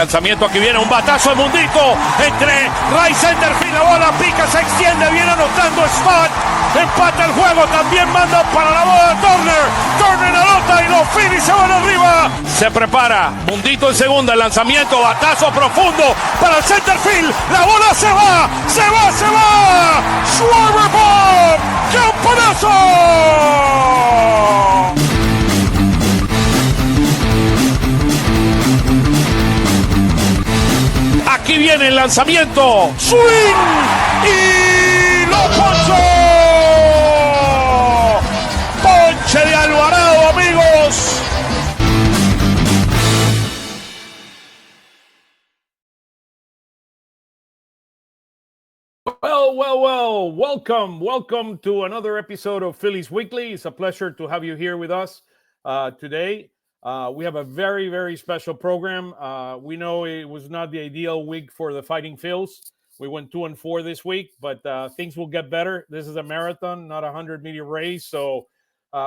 lanzamiento, aquí viene un batazo de Mundito entre right center field, la bola pica, se extiende, viene anotando Scott, empata el juego, también manda para la bola Turner anota y los Phillies se van arriba. Se prepara, Mundito en segunda, el lanzamiento, batazo profundo para el center field, la bola se va, Schwarber Bob, ¡campanazo! Aquí viene el lanzamiento, swing y lo ponchó. Ponche de Alvarado, amigos. Well. Welcome to another episode of Phillies Weekly. It's a pleasure to have you here with us today. We have a very, very special program. We know it was not the ideal week for the Fightin Phils. We went 2-4 this week, but things will get better. This is a marathon, not a 100-meter race. So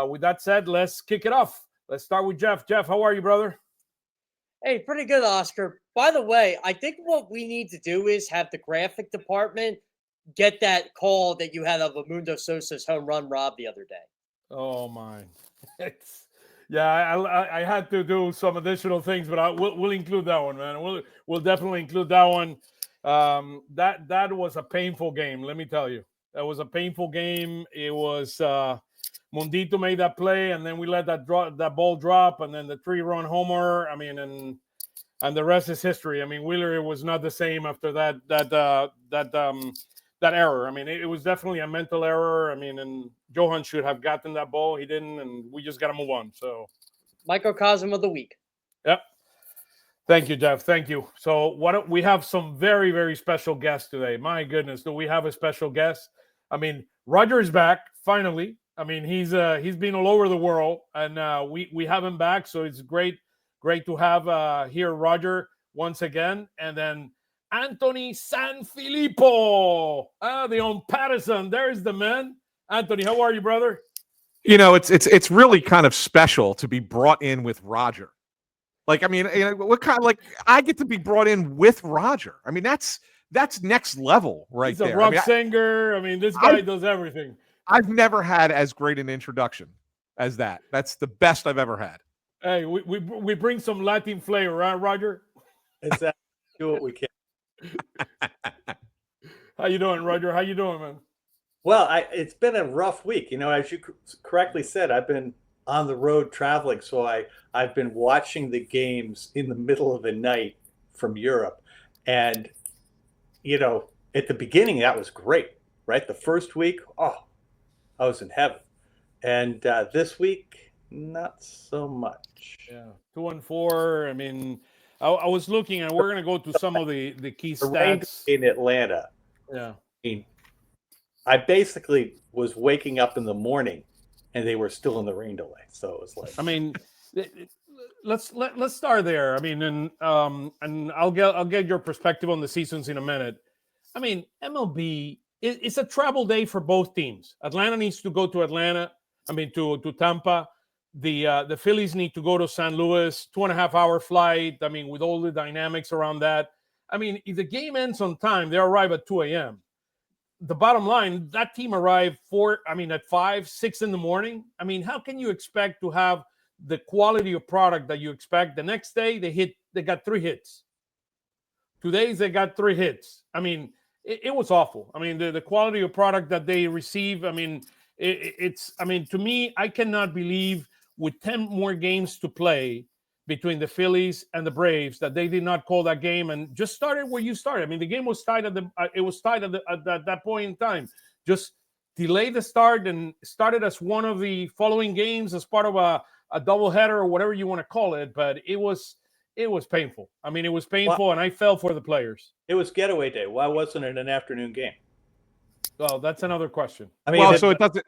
with that said, let's kick it off. Let's start with Jeff. Jeff, how are you, brother? Hey, pretty good, Oscar. By the way, I think what we need to do is have the graphic department get that call that you had of Amundo Sosa's home run rob the other day. Oh, my. I had to do some additional things, but we'll include that one, man. We'll definitely include that one. That was a painful game, let me tell you. That was a painful game. It was Mundito made that play, and then we let that ball drop, and then the 3-run homer. I mean, and the rest is history. I mean, Wheeler was not the same after that error. I mean, it was definitely a mental error. I mean, and Johan should have gotten that ball. He didn't, and we just got to move on. So, microcosm of the week. Yep. Thank you, Jeff. Thank you. So, we have some very, very special guests today. My goodness, do we have a special guest? I mean, Roger is back finally. I mean, he's been all over the world, and we have him back. So it's great to have here Roger once again, and then Anthony Sanfilippo, the own Patterson. There's the man. Anthony, how are you, brother? You know, it's really kind of special to be brought in with Roger. Like, I mean, you know, what kind of, like, I get to be brought in with Roger. I mean, that's next level right He's there. He's a rock singer. I mean, this guy does everything. I've never had as great an introduction as that. That's the best I've ever had. Hey, we bring some Latin flavor, right, Roger? Exactly. Do what we can. How you doing, Roger? How you doing, man? Well, it's been a rough week. You know, as you correctly said, I've been on the road traveling, so I've been watching the games in the middle of the night from Europe. And, you know, at the beginning, that was great, right? The first week, I was in heaven. And this week, not so much. Yeah, 2-4. I mean, I was looking, and we're going to go to some of the key stats. In Atlanta. Yeah. I basically was waking up in the morning, and they were still in the rain delay. So it was like, I mean, let's start there. I mean, and I'll get your perspective on the seasons in a minute. I mean, MLB, it's a travel day for both teams. Atlanta needs to go to Atlanta. I mean, to Tampa. The Phillies need to go to St. Louis, 2.5-hour flight. I mean, with all the dynamics around that. I mean, if the game ends on time, they arrive at 2 a.m. The bottom line, that team arrived at 5, 6 in the morning. I mean, how can you expect to have the quality of product that you expect? The next day, they got 3 hits. 2 days, they got 3 hits. I mean, it was awful. I mean, the quality of product that they receive, I mean, to me, I cannot believe with 10 more games to play between the Phillies and the Braves that they did not call that game and just started where you started. I mean, the game was tied at that point in time. Just delay the start and started as one of the following games as part of a doubleheader or whatever you want to call it. But it was painful. I mean, it was painful, and I felt for the players. It was getaway day. Why wasn't it an afternoon game? Well, that's another question. I mean, so it doesn't.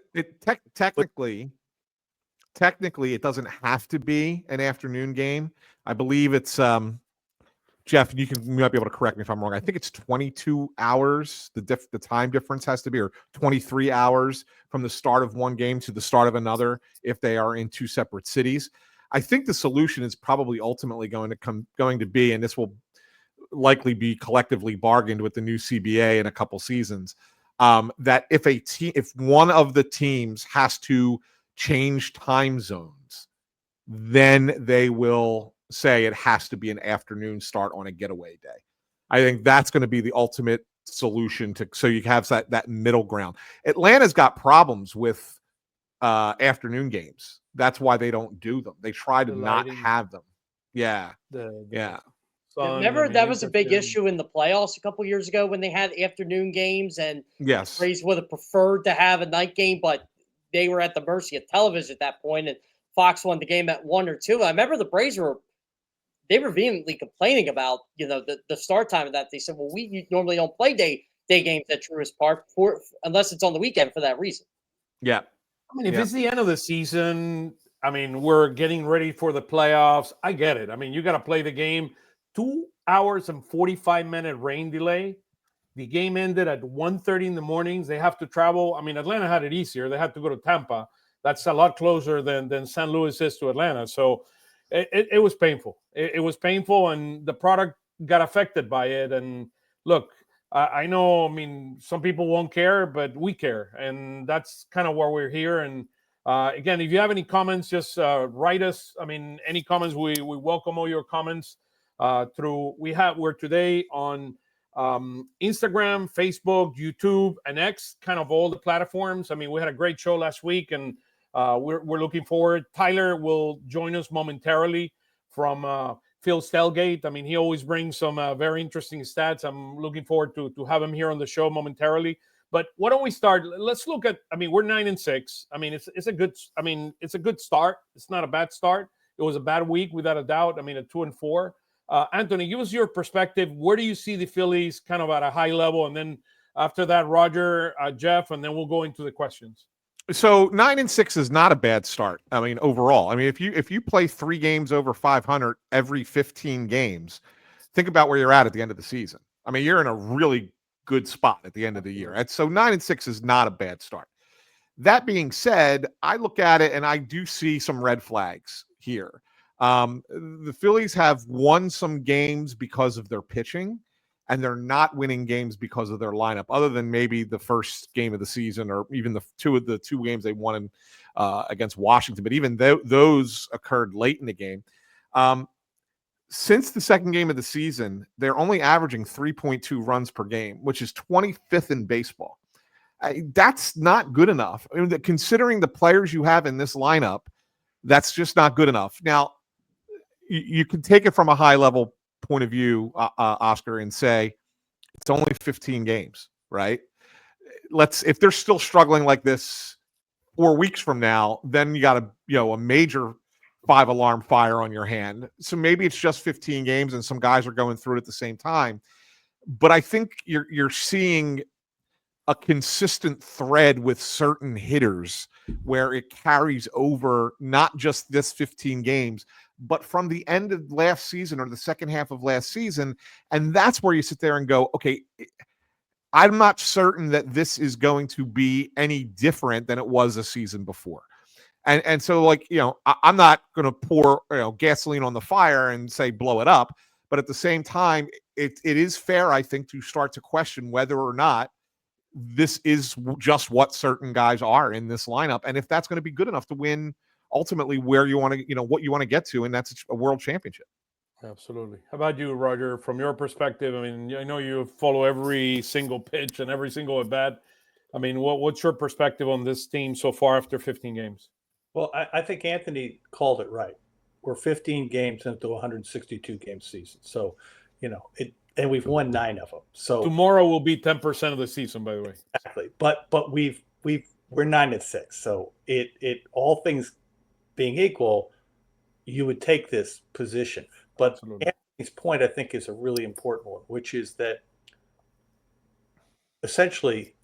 Technically, it doesn't have to be an afternoon game. I believe it's Jeff. You might be able to correct me if I'm wrong. I think it's 22 hours. The time difference has to be, or 23 hours from the start of one game to the start of another if they are in 2 separate cities. I think the solution is probably ultimately going to be, and this will likely be collectively bargained with the new CBA in a couple seasons. That if one of the teams has to change time zones, then they will say it has to be an afternoon start on a getaway day. I think that's going to be the ultimate solution so you have that middle ground. Atlanta's got problems with afternoon games. That's why they don't do them. They try to not have them. Yeah. Yeah. Remember that was a big issue in the playoffs a couple years ago when they had afternoon games, and yes, the Braves would have preferred to have a night game, but they were at the mercy of television at that point, and Fox won the game at 1 or 2. I remember the Braves were vehemently complaining about the start time of that. They said, "Well, we normally don't play day games at Truist Park unless it's on the weekend for that reason." Yeah, I mean, if it's the end of the season, I mean, we're getting ready for the playoffs. I get it. I mean, you got to play the game. 2 hours and 45-minute rain delay. The game ended at 1:30 in the mornings. They have to travel. I mean, Atlanta had it easier. They had to go to Tampa. That's a lot closer than St. Louis is to Atlanta. So it was painful. It was painful, and the product got affected by it. And look, I know, I mean, some people won't care, but we care. And that's kind of why we're here. And again, if you have any comments, just write us. I mean, any comments, we welcome all your comments. We're today on Instagram, Facebook, YouTube, and X, kind of all the platforms. I mean, we had a great show last week, and we're looking forward. Tyler will join us momentarily from Phil's Tailgate. I mean, he always brings some very interesting stats. I'm looking forward to have him here on the show momentarily. But why don't we start? Let's look at. I mean, we're 9-6. I mean, it's a good. I mean, it's a good start. It's not a bad start. It was a bad week without a doubt. I mean, a 2-4. Anthony, give us your perspective. Where do you see the Phillies kind of at a high level? And then after that, Roger, Jeff, and then we'll go into the questions. So 9-6 is not a bad start. I mean, overall, I mean, if you play 3 games over 500 every 15 games, think about where you're at the end of the season. I mean, you're in a really good spot at the end of the year. And so 9-6 is not a bad start. That being said, I look at it and I do see some red flags here. The Phillies have won some games because of their pitching, and they're not winning games because of their lineup, other than maybe the first game of the season or even the two games they won against Washington. But even those occurred late in the game. Since the second game of the season, they're only averaging 3.2 runs per game, which is 25th in baseball. That's not good enough. I mean, considering the players you have in this lineup, that's just not good enough. Now, you can take it from a high level point of view, Oscar, and say it's only 15 games, right? If they're still struggling like this 4 weeks from now, then you got a major 5-alarm fire on your hand. So maybe it's just 15 games and some guys are going through it at the same time. But I think you're seeing a consistent thread with certain hitters where it carries over not just this 15 games, but from the end of last season or the second half of last season. And that's where you sit there and go, okay, I'm not certain that this is going to be any different than it was a season before. And so, like, I'm not going to pour gasoline on the fire and say blow it up. But at the same time, it is fair, I think, to start to question whether or not this is just what certain guys are in this lineup, and if that's going to be good enough to win ultimately where you want to, what you want to get to, and that's a world championship. Absolutely. How about you, Roger? From your perspective, I mean, I know you follow every single pitch and every single at bat. I mean, what's your perspective on this team so far after 15 games? Well, I think Anthony called it right. We're 15 games into a 162 game season, so and we've won 9 of them. So tomorrow will be 10% of the season, by the way. Exactly, but we're 9-6, so it all things being equal, you would take this position. But Absolutely. Anthony's point, I think, is a really important one, which is that essentially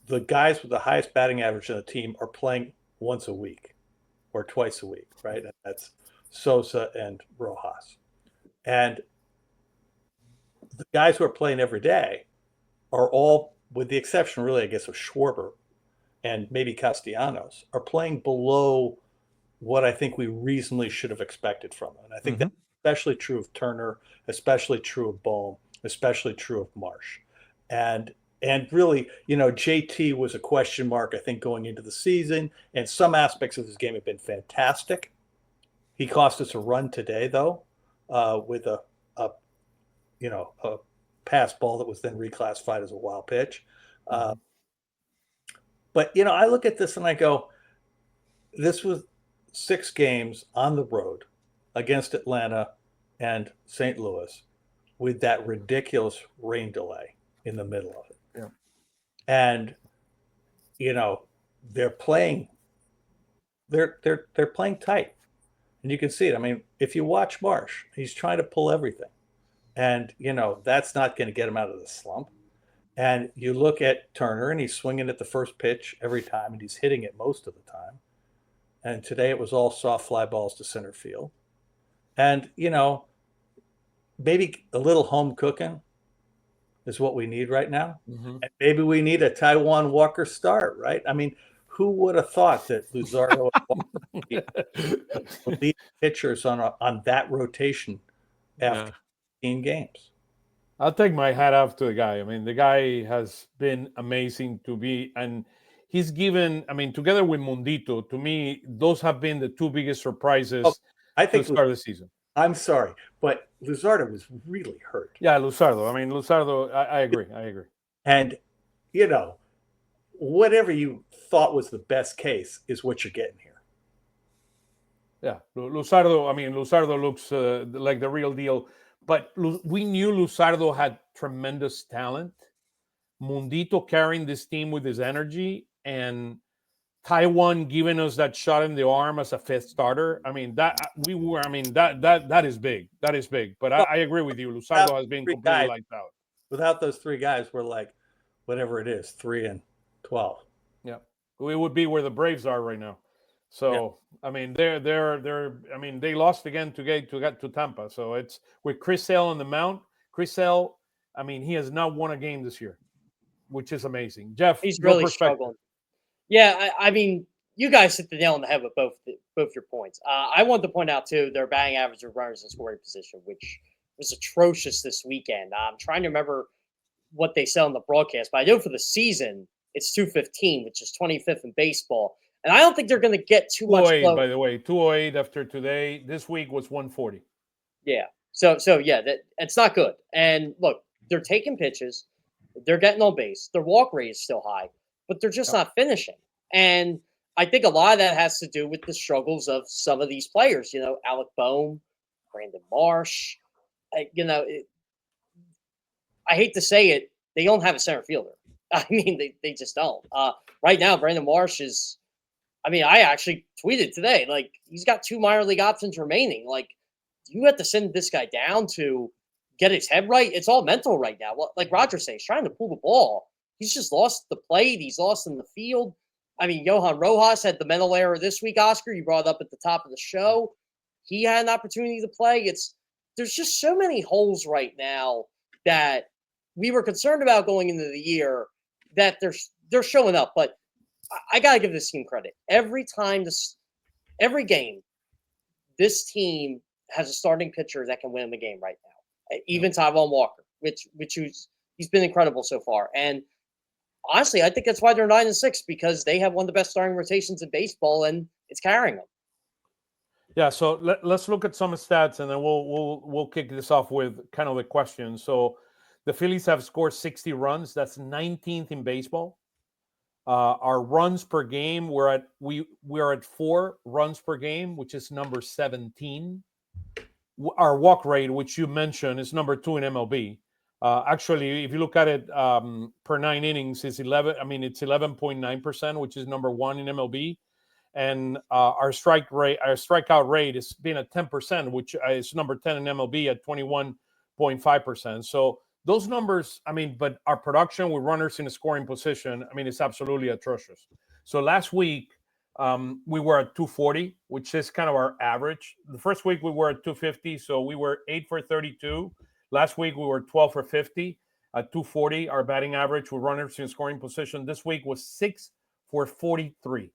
the guys with the highest batting average on the team are playing once a week or twice a week, right? And that's Sosa and Rojas. And the guys who are playing every day are all, with the exception really, I guess, of Schwarber and maybe Castellanos, are playing below what I think we reasonably should have expected from them. And I think that's especially true of Turner, especially true of Bohm, especially true of Marsh. And really, JT was a question mark, I think, going into the season, and some aspects of his game have been fantastic. He cost us a run today, though, with a pass ball that was then reclassified as a wild pitch. But I look at this and I go, this was 6 games on the road against Atlanta and St. Louis with that ridiculous rain delay in the middle of it. Yeah. And they're playing they're playing tight. And you can see it. I mean, if you watch Marsh, he's trying to pull everything. And that's not going to get him out of the slump. And you look at Turner and he's swinging at the first pitch every time and he's hitting it most of the time. And today it was all soft fly balls to center field. And, maybe a little home cooking is what we need right now. And maybe we need a Taiwan Walker start, right? I mean, who would have thought that Luzardo would lead pitchers on that rotation after 15 games? I'll take my hat off to the guy. I mean, the guy has been amazing to be, and he's given, I mean, together with Mundito, to me, those have been the 2 biggest surprises I to think start the season. I'm sorry, but Luzardo was really hurt. Yeah, Luzardo. I mean, Luzardo, I agree. And, whatever you thought was the best case is what you're getting here. Yeah, Luzardo looks like the real deal. But we knew Luzardo had tremendous talent. Mundito carrying this team with his energy, and Taiwan giving us that shot in the arm as a 5th starter. I mean, that is big. That is big. But I agree with you. Luzardo has been completely lights out. Without those 3 guys, we're like, whatever it is, 3-12. Yeah, we would be where the Braves are right now. So I mean, they're. I mean, they lost again to get to Tampa. So it's with Chris Sale on the mound. Chris Sale, I mean, he has not won a game this year, which is amazing. Jeff, he's really struggling. Yeah, I mean, you guys hit the nail on the head with both your points. I want to point out too their batting average of runners in scoring position, which was atrocious this weekend. I'm trying to remember what they said on the broadcast, but I know for the season it's 215, which is 25th in baseball. And I don't think they're going to get too much. By the way, 208 after today. This week was 140. Yeah. So yeah, it's not good. And look, they're taking pitches, they're getting on base, their walk rate is still high, but they're just not finishing. And I think a lot of that has to do with the struggles of some of these players. Alec Bohm, Brandon Marsh. I hate to say it, they don't have a center fielder. I mean, they just don't. Right now, Brandon Marsh is. I mean, I actually tweeted today, like, he's got 2 minor league options remaining. Like, you have to send this guy down to get his head right. It's all mental right now. Well, like Roger says, he's trying to pull the ball. He's just lost the plate. He's lost in the field. I mean, Johan Rojas had the mental error this week, Oscar. You brought up at the top of the show. He had an opportunity to play. There's just so many holes right now that we were concerned about going into the year that they're showing up. But I got to give this team credit. Every game, this team has a starting pitcher that can win the game right now. Even Taiwan Walker, which he's been incredible so far. And honestly, I think that's why they're 9-6, because they have one of the best starting rotations in baseball, and it's carrying them. Yeah. So let's look at some stats, and then we'll kick this off with kind of the question. So the Phillies have scored 60 runs. That's 19th in baseball. Our runs per game, we're at 4 runs per game, which is number 17. Our walk rate, which you mentioned, is number 2 in MLB. Actually, if you look at it per 9 innings, it's 11. I mean, it's 11.9%, which is number 1 in MLB. And our strikeout rate has been at 10%, which is number 10 in MLB at 21.5%. So those numbers, I mean, but our production with runners in a scoring position, I mean, it's absolutely atrocious. So last week, we were at 240, which is kind of our average. The first week we were at 250, so we were 8 for 32. Last week we were 12 for 50 at 240. Our batting average with runners in scoring position this week was 6 for 43,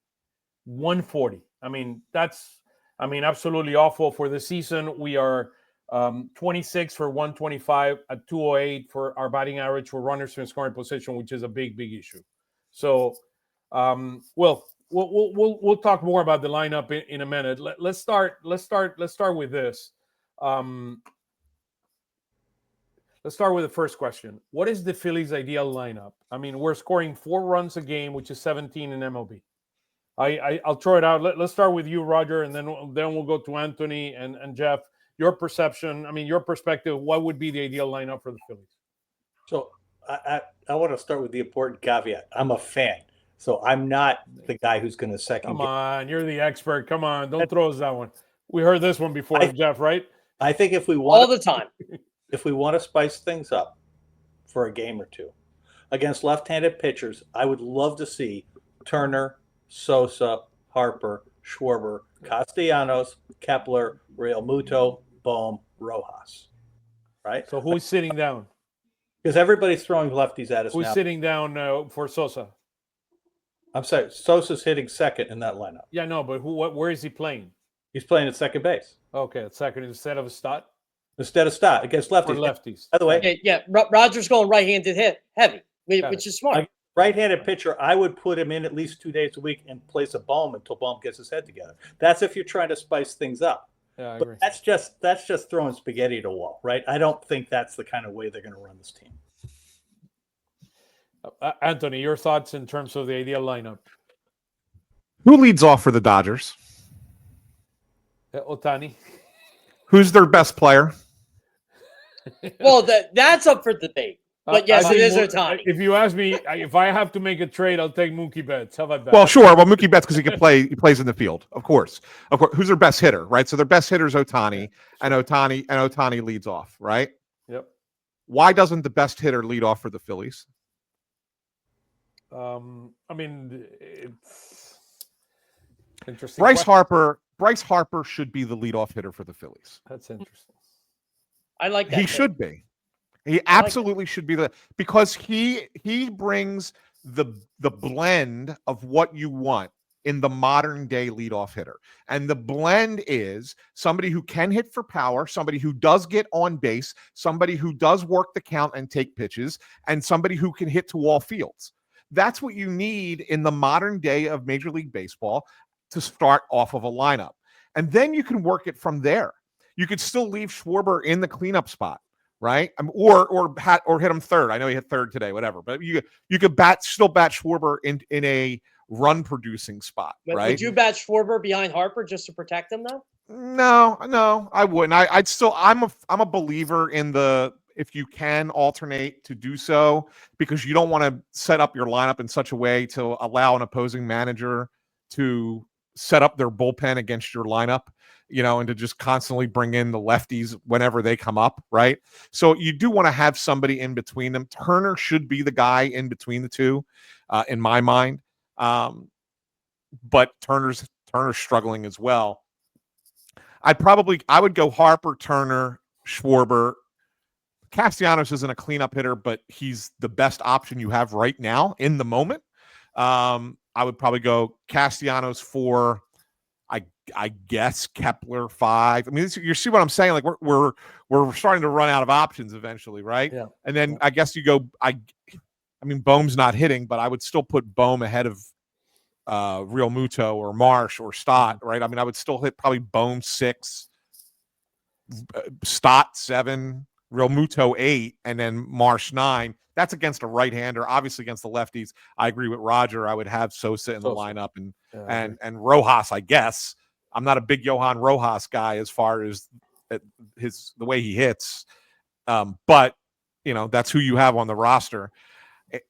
140. I mean, that's absolutely awful for the season. We are 26 for 125 at 208 for our batting average for runners in scoring position, which is a big issue. So, we'll talk more about the lineup in a minute. Let's start with this. Let's start with the first question. What is the Phillies' ideal lineup? I mean, we're scoring 4 runs a game, which is 17 in MLB. I'll throw it out. Let's start with you, Roger, and then we'll go to Anthony and Jeff. Your perception, I mean, your perspective, what would be the ideal lineup for the Phillies? So I want to start with the important caveat. I'm a fan, so I'm not the guy who's going to second. Come on, you're the expert. Come on, don't throw us that one. We heard this one before, Jeff, right? I think if we want all the time, if we want to spice things up for a game or two against left-handed pitchers, I would love to see Turner, Sosa, Harper, Schwarber, Castellanos, Kepler, Real Muto, Bohm, Rojas. Right? So who's sitting down? Because everybody's throwing lefties at us Who's now. sitting down for Sosa? I'm sorry, Sosa's hitting second in that lineup. Yeah, no, but where is he playing? He's playing at second base. Okay, at second instead of Stott? Instead of Stott against lefties. Or lefties. By the way, Roger's going right-handed heavy, which is smart. Right-handed pitcher, I would put him in at least 2 days a week and place a Bohm until Bohm gets his head together. That's if you're trying to spice things up. Yeah, I agree. But that's just throwing spaghetti at a wall, right? I don't think that's the kind of way they're going to run this team. Anthony, your thoughts in terms of the ideal lineup? Who leads off for the Dodgers? Ohtani. Who's their best player? Well, that's up for debate. But yes, it is Ohtani. If you ask me, if I have to make a trade, I'll take Mookie Betts. How about that? Well, sure. Well, Mookie Betts because he can play. He plays in the field, of course. Of course. Who's their best hitter, right? So their best hitter is Ohtani, and Ohtani leads off, right? Yep. Why doesn't the best hitter lead off for the Phillies? I mean, it's interesting. Bryce Harper should be the leadoff hitter for the Phillies. That's interesting. I like that. He should be. He absolutely should be because he brings the blend of what you want in the modern day leadoff hitter. And the blend is somebody who can hit for power, somebody who does get on base, somebody who does work the count and take pitches, and somebody who can hit to all fields. That's what you need in the modern day of Major League Baseball to start off of a lineup. And then you can work it from there. You could still leave Schwarber in the cleanup spot, right? Or hit him third. I know he hit third today, whatever. But you could still bat Schwarber in a run producing spot, right? Would you bat Schwarber behind Harper just to protect him, though? No, I wouldn't. I'm a believer in if you can alternate to do so, because you don't want to set up your lineup in such a way to allow an opposing manager to set up their bullpen against your lineup, and to just constantly bring in the lefties whenever they come up, right? So you do want to have somebody in between them. Turner should be the guy in between the two, in my mind. But Turner's struggling as well. I would go Harper, Turner, Schwarber. Castellanos isn't a cleanup hitter, but he's the best option you have right now in the moment. I would probably go Castellanos 4, I guess Kepler 5. I mean, you see what I'm saying? Like we're starting to run out of options eventually, right? Yeah. And then I guess you go. I mean, Bohm's not hitting, but I would still put Bohm ahead of Real Muto or Marsh or Stott, right? I mean, I would still hit probably Bohm 6, Stott 7, Real Muto 8, and then Marsh 9. That's against a right-hander. Obviously, against the lefties, I agree with Roger. I would have Sosa in the lineup and Rojas, I guess. I'm not a big Johan Rojas guy as far as the way he hits, but that's who you have on the roster.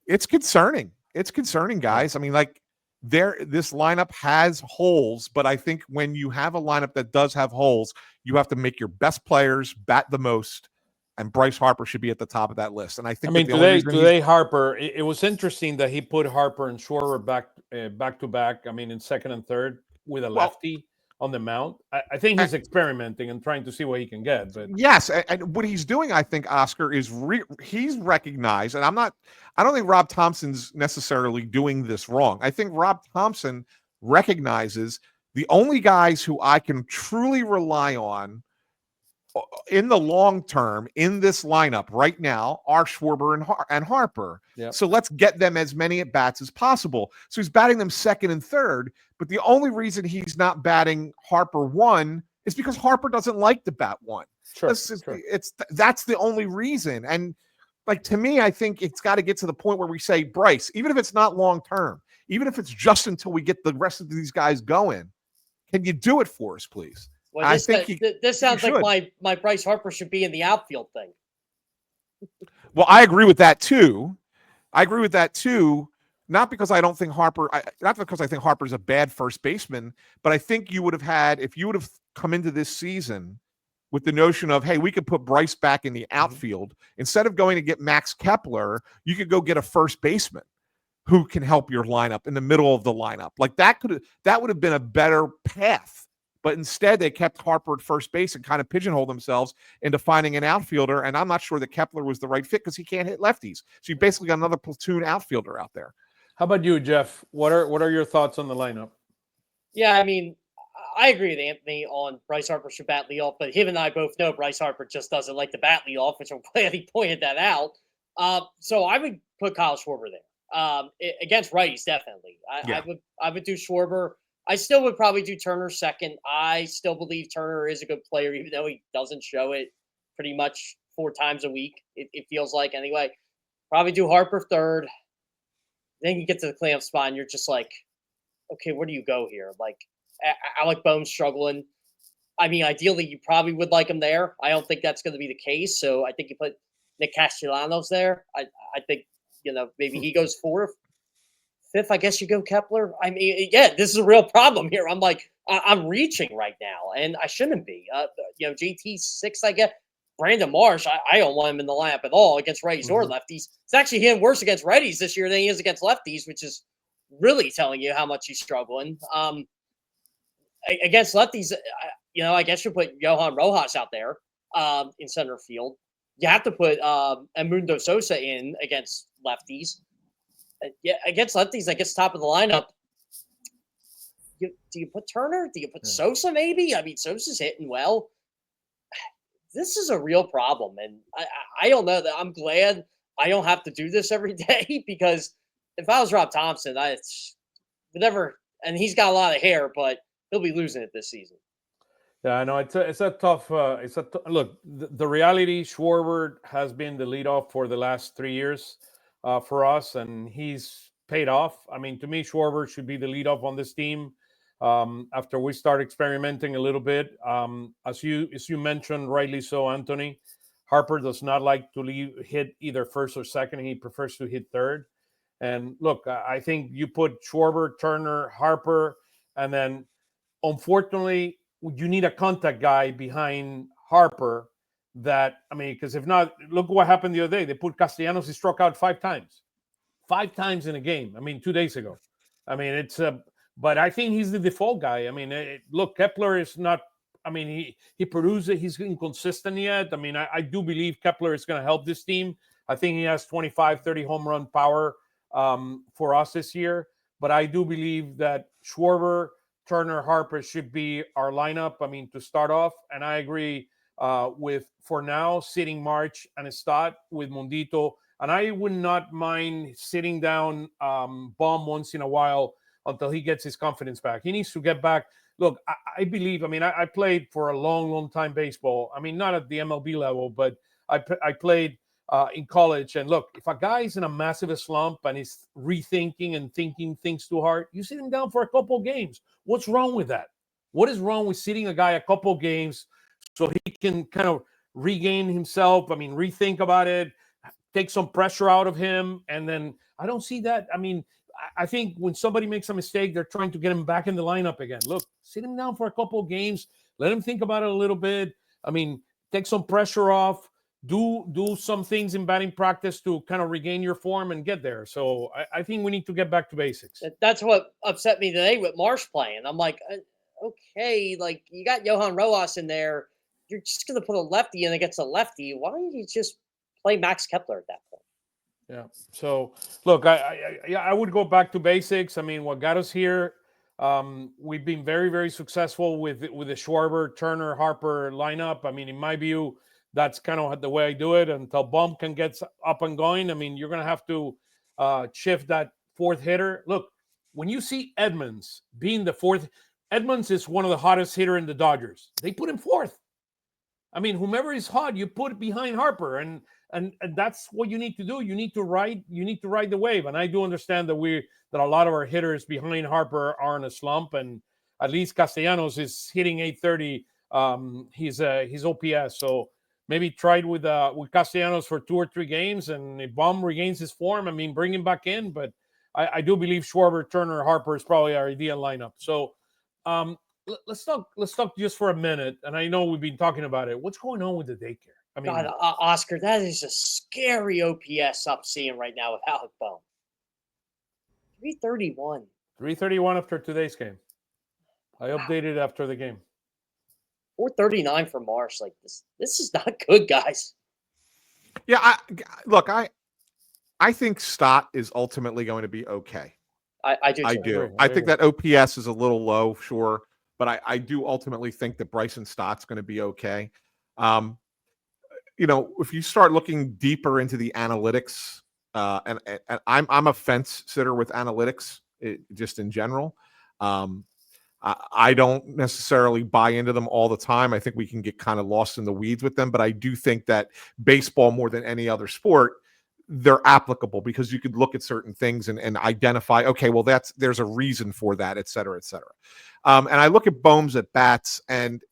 It's concerning. It's concerning, guys. I mean, like this lineup has holes, but I think when you have a lineup that does have holes, you have to make your best players bat the most. And Bryce Harper should be at the top of that list. And I think today Harper, it was interesting that he put Harper and Schwarber back to back. I mean, in second and third with a lefty on the mound. I think he's experimenting and trying to see what he can get. But yes, and what he's doing, I think, Oscar, is he's recognized, and I don't think Rob Thompson's necessarily doing this wrong. I think Rob Thompson recognizes the only guys who I can truly rely on in the long term, in this lineup right now, are Schwarber and Harper. Yep. So let's get them as many at bats as possible. So he's batting them second and third, but the only reason he's not batting Harper one is because Harper doesn't like to bat one. Sure, That's the only reason. And like, to me, I think it's got to get to the point where we say, Bryce, even if it's not long term, even if it's just until we get the rest of these guys going, can you do it for us, please? Well, I think this sounds like my Bryce Harper should be in the outfield thing. Well, I agree with that too. Not because I don't think not because I think Harper's a bad first baseman, but I think you would have had, if you would have come into this season with the notion of, hey, we could put Bryce back in the outfield, instead of going to get Max Kepler, you could go get a first baseman who can help your lineup in the middle of the lineup. Like that would have been a better path. But instead, they kept Harper at first base and kind of pigeonholed themselves into finding an outfielder. And I'm not sure that Kepler was the right fit because he can't hit lefties. So you basically got another platoon outfielder out there. How about you, Jeff? What are your thoughts on the lineup? Yeah, I mean, I agree with Anthony on Bryce Harper should bat leadoff, but him and I both know Bryce Harper just doesn't like to bat leadoff, which I'm glad he pointed that out. So I would put Kyle Schwarber there. Against righties, definitely. I would do Schwarber. I still would probably do Turner second. I still believe Turner is a good player, even though he doesn't show it pretty much 4 times a week. It feels like anyway. Probably do Harper third. Then you get to the clamp spot, and you're just like, okay, where do you go here? Like, Alec Boehm's struggling. I mean, ideally, you probably would like him there. I don't think that's going to be the case. So I think you put Nick Castellanos there. I think, maybe he goes fourth. Fifth, I guess you go Kepler. I mean, yeah, this is a real problem here. I'm like, I'm reaching right now, and I shouldn't be. JT's sixth, I guess. Brandon Marsh, I don't want him in the lineup at all against righties or lefties. It's actually hitting worse against righties this year than he is against lefties, which is really telling you how much he's struggling. Against lefties, I guess you put Johan Rojas out there in center field. You have to put Edmundo Sosa in against lefties. Yeah, against lefties, I guess top of the lineup. Do you put Turner? Do you put Sosa maybe? I mean, Sosa's hitting well. This is a real problem, and I don't know that I'm glad I don't have to do this every day, because if I was Rob Thompson, whatever, and he's got a lot of hair, but he'll be losing it this season. Yeah, I know it's a tough. Look, the reality. Schwarber has been the leadoff for the last 3 years for us, and he's paid off. I mean, to me, Schwarber should be the leadoff on this team. After we start experimenting a little bit, as you mentioned rightly so, Anthony, Harper does not like to hit either first or second. He prefers to hit third. And look, I think you put Schwarber, Turner, Harper, and then unfortunately you need a contact guy behind Harper. Because if not, look what happened the other day. They put Castellanos. He struck out 5 times in a game. I mean, 2 days ago. I mean, but I think he's the default guy. I mean, look, Kepler is not. I mean, he produces. He's inconsistent yet. I mean, I do believe Kepler is going to help this team. I think he has 25, 30 home run power for us this year. But I do believe that Schwarber, Turner, Harper should be our lineup. I mean, to start off, and I agree with, for now, sitting March and Stott with Mundito. And I would not mind sitting down Baum once in a while until he gets his confidence back. He needs to get back. Look, I believe, I played for a long, long time baseball. I mean, not at the MLB level, but I played in college. And look, if a guy's in a massive slump and is rethinking and thinking things too hard, you sit him down for a couple of games. What's wrong with that? What is wrong with sitting a guy a couple of games so he can kind of regain himself? I mean, rethink about it, take some pressure out of him. And then I don't see that. I mean, I think when somebody makes a mistake, they're trying to get him back in the lineup again. Look, sit him down for a couple of games. Let him think about it a little bit. I mean, take some pressure off. Do some things in batting practice to kind of regain your form and get there. So I think we need to get back to basics. That's what upset me today with Marsh playing. I'm like, okay, like you got Johan Rojas in there. You're just going to put a lefty in against a lefty. Why don't you just play Max Kepler at that point? Yeah. So look, I would go back to basics. I mean, what got us here We've been very, very successful with the Schwarber, Turner, Harper lineup. I mean, in my view, that's kind of the way I do it until Bump can get up and going. I mean, you're going to have to shift that fourth hitter. Look, when you see Edmonds being the fourth, Edmonds is one of the hottest hitter in the Dodgers. They put him fourth. I mean, whomever is hot, you put it behind Harper, and that's what you need to do. You need to ride the wave. And I do understand that a lot of our hitters behind Harper are in a slump, and at least Castellanos is hitting 830. His OPS. So maybe try it with Castellanos for 2 or 3 games, and if Baum regains his form, I mean, bring him back in. But I do believe Schwarber, Turner, Harper is probably our ideal lineup. So let's talk just for a minute. And I know we've been talking about it. What's going on with the daycare? I mean, God, Oscar, that is a scary OPS I'm seeing right now with Alec Bohm. 331. 331 after today's game. I updated after the game. 439 for Marsh. Like this is not good, guys. Yeah, I think Stott is ultimately going to be okay. I do. I do. I think that OPS is a little low, sure, but I do ultimately think that Bryson Stott's going to be okay. If you start looking deeper into the analytics, and I'm a fence sitter with analytics, just in general. I don't necessarily buy into them all the time. I think we can get kind of lost in the weeds with them, but I do think that baseball, more than any other sport, they're applicable because you could look at certain things and identify, okay, well, there's a reason for that, et cetera, et cetera. And I look at Bohm's at bats, and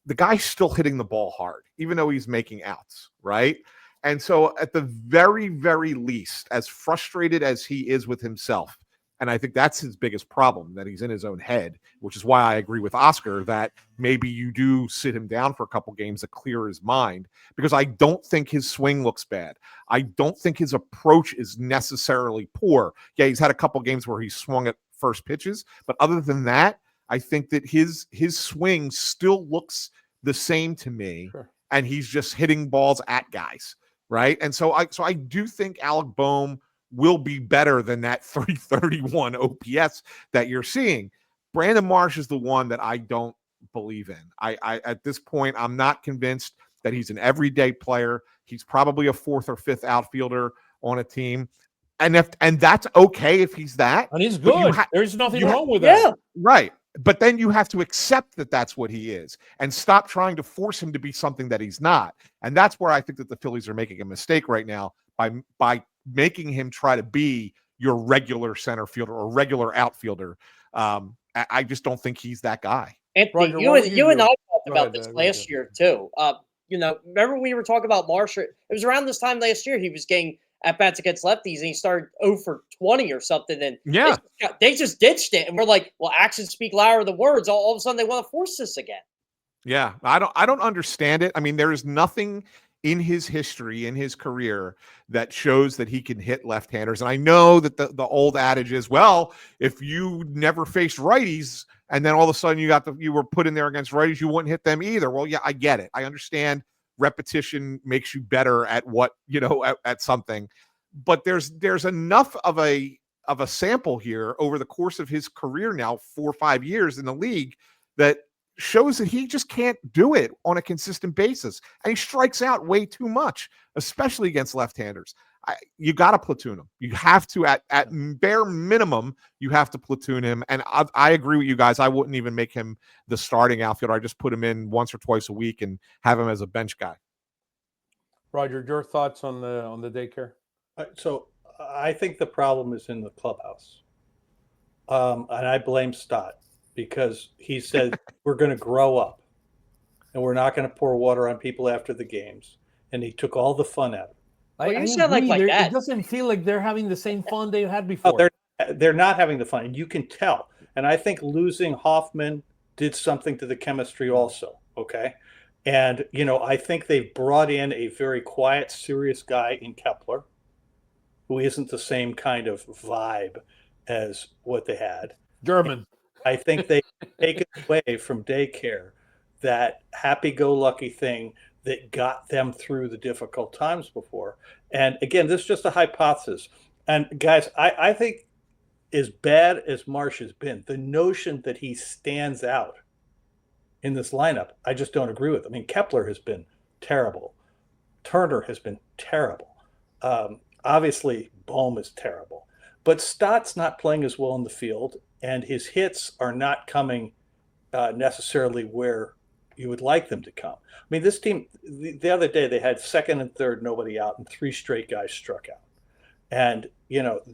the guy's still hitting the ball hard, even though he's making outs, right? And so at the very, very least, as frustrated as he is with himself, and I think that's his biggest problem, that he's in his own head, which is why I agree with Oscar that maybe you do sit him down for a couple games to clear his mind, because I don't think his swing looks bad. I don't think his approach is necessarily poor. Yeah, he's had a couple games where he swung at first pitches, but other than that, I think that his swing still looks the same to me, sure. And he's just hitting balls at guys, right? And so I do think Alec Bohm will be better than that 331 OPS that you're seeing. Brandon Marsh is the one that I don't believe in. I at this point, I'm not convinced that he's an everyday player. He's probably a 4th or 5th outfielder on a team. And that's okay if he's that. And he's good. There's nothing wrong with that. Yeah. Right. But then you have to accept that that's what he is and stop trying to force him to be something that he's not. And that's where I think that the Phillies are making a mistake right now by making him try to be your regular center fielder or regular outfielder. I just don't think he's that guy. Anthony, you and I talked about this last year too. Remember we were talking about Marsh? It was around this time last year he was getting at-bats against lefties, and he started 0 for 20 or something, and yeah, they just ditched it, and we're like, well, actions speak louder than words. All of a sudden, they want to force this again. Yeah, I don't understand it. I mean, there is nothing in his history, in his career, that shows that he can hit left-handers. And I know that the old adage is, well, if you never faced righties and then all of a sudden you were put in there against righties, you wouldn't hit them either. Well, yeah, I get it. I understand repetition makes you better at what, at something. But there's enough of a sample here over the course of his career now, 4 or 5 years in the league, that shows that he just can't do it on a consistent basis. And he strikes out way too much, especially against left-handers. You got to platoon him. You have to, at bare minimum, you have to platoon him. And I agree with you guys. I wouldn't even make him the starting outfielder. I just put him in once or twice a week and have him as a bench guy. Roger, your thoughts on the daycare? So I think the problem is in the clubhouse. And I blame Stott, because he said we're going to grow up and we're not going to pour water on people after the games. And he took all the fun out of it. Well, you sound like that. It doesn't feel like they're having the same fun they had before. Oh, they're not having the fun, and you can tell. And I think losing Hoffman did something to the chemistry also, okay? And, I think they've brought in a very quiet, serious guy in Kepler, who isn't the same kind of vibe as what they had. German. I think they've taken away from daycare that happy-go-lucky thing that got them through the difficult times before. And again, this is just a hypothesis. And guys, I think as bad as Marsh has been, the notion that he stands out in this lineup, I just don't agree with. I mean, Kepler has been terrible. Turner has been terrible. Obviously, Bohm is terrible. But Stott's not playing as well in the field, and his hits are not coming necessarily where you would like them to come. I mean, this team, the other day, they had second and third, nobody out, and 3 straight guys struck out. And,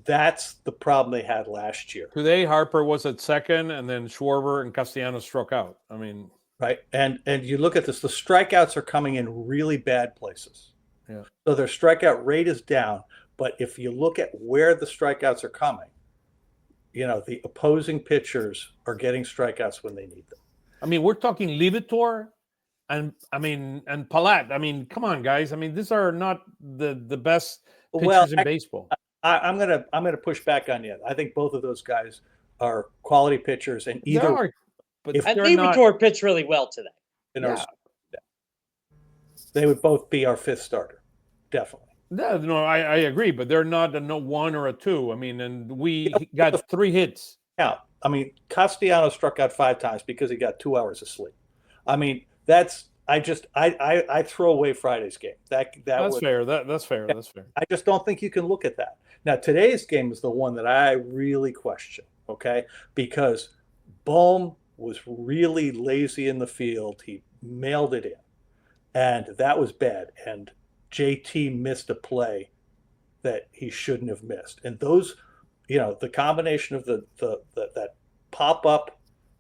that's the problem they had last year. Today, Harper was at second, and then Schwarber and Castellanos struck out. I mean, right. And you look at this, the strikeouts are coming in really bad places. Yeah. So their strikeout rate is down. But if you look at where the strikeouts are coming, the opposing pitchers are getting strikeouts when they need them. I mean, we're talking Livitor and Palat. I mean, come on, guys. I mean, these are not the best pitchers in baseball. I'm gonna push back on you. I think both of those guys are quality pitchers, and either but and Livitor pitched really well today. They would both be our 5th starter, definitely. No, I agree, but they're not a 1 or a 2. I mean, and we got 3 hits. Yeah, I mean, Castellanos struck out 5 times because he got 2 hours of sleep. I mean, I throw away Friday's game. That's fair. That's fair. That's fair. I just don't think you can look at that. Now, today's game is the one that I really question, okay? Because Bohm was really lazy in the field. He mailed it in, and that was bad. And JT missed a play that he shouldn't have missed. And those, the combination of that pop up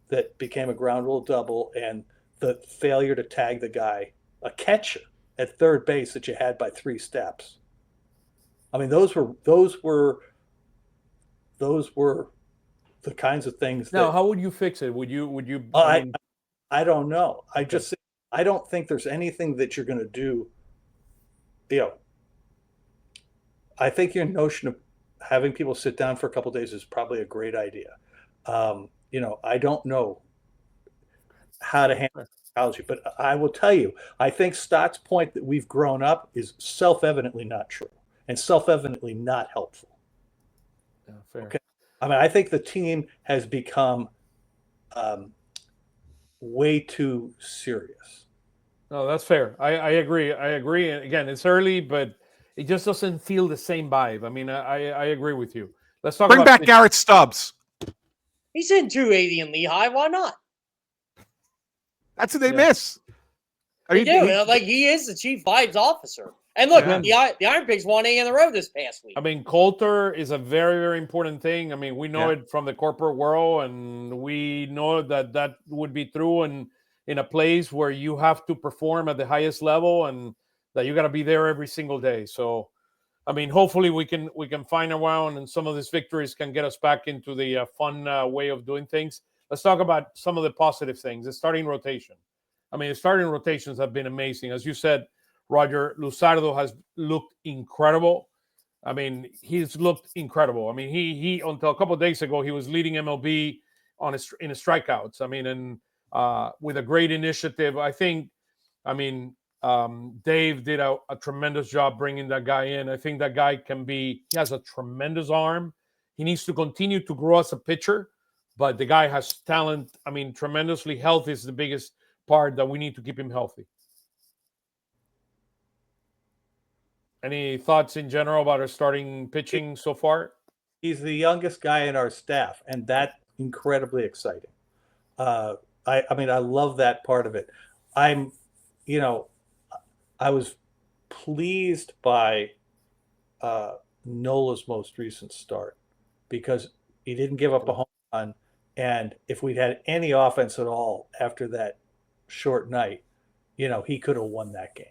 that became a ground rule double and the failure to tag the guy, a catcher at third base that you had by 3 steps. I mean, those were the kinds of things. Now, how would you fix it? Would you? I don't know. I don't think there's anything that you're going to do. I think your notion of having people sit down for a couple of days is probably a great idea. I don't know how to handle technology, but I will tell you, I think Stott's point that we've grown up is self-evidently not true and self-evidently not helpful. Yeah, fair. Okay. I mean, I think the team has become way too serious. No, that's fair. I agree. And again, it's early, but it just doesn't feel the same vibe. I mean, I agree with you. Let's talk Bring about back Garrett Stubbs. He's in 280 in Lehigh. Why not? That's what they miss. They do. He is the chief vibes officer. And look, the Iron Pigs won 8 in a row this past week. I mean, Coulter is a very, very important thing. I mean, we know it from the corporate world, and we know that would be true in a place where you have to perform at the highest level and that you got to be there every single day. So, I mean, hopefully we can find a round, and some of these victories can get us back into the fun way of doing things. Let's talk about some of the positive things. The starting rotation. I mean, the starting rotations have been amazing. As you said, Roger, Luzardo has looked incredible. I mean, he's looked incredible. I mean, he until a couple of days ago, he was leading MLB in his strikeouts. I mean, and with a great initiative. I think, Dave did a tremendous job bringing that guy in. I think that guy he has a tremendous arm. He needs to continue to grow as a pitcher, but the guy has talent. I mean, tremendously. Health is the biggest part that we need to keep him healthy. Any thoughts in general about our starting pitching so far? He's the youngest guy in our staff, and that's incredibly exciting. I love that part of it. I was pleased by Nola's most recent start because he didn't give up a home run. And if we'd had any offense at all after that short night, he could have won that game.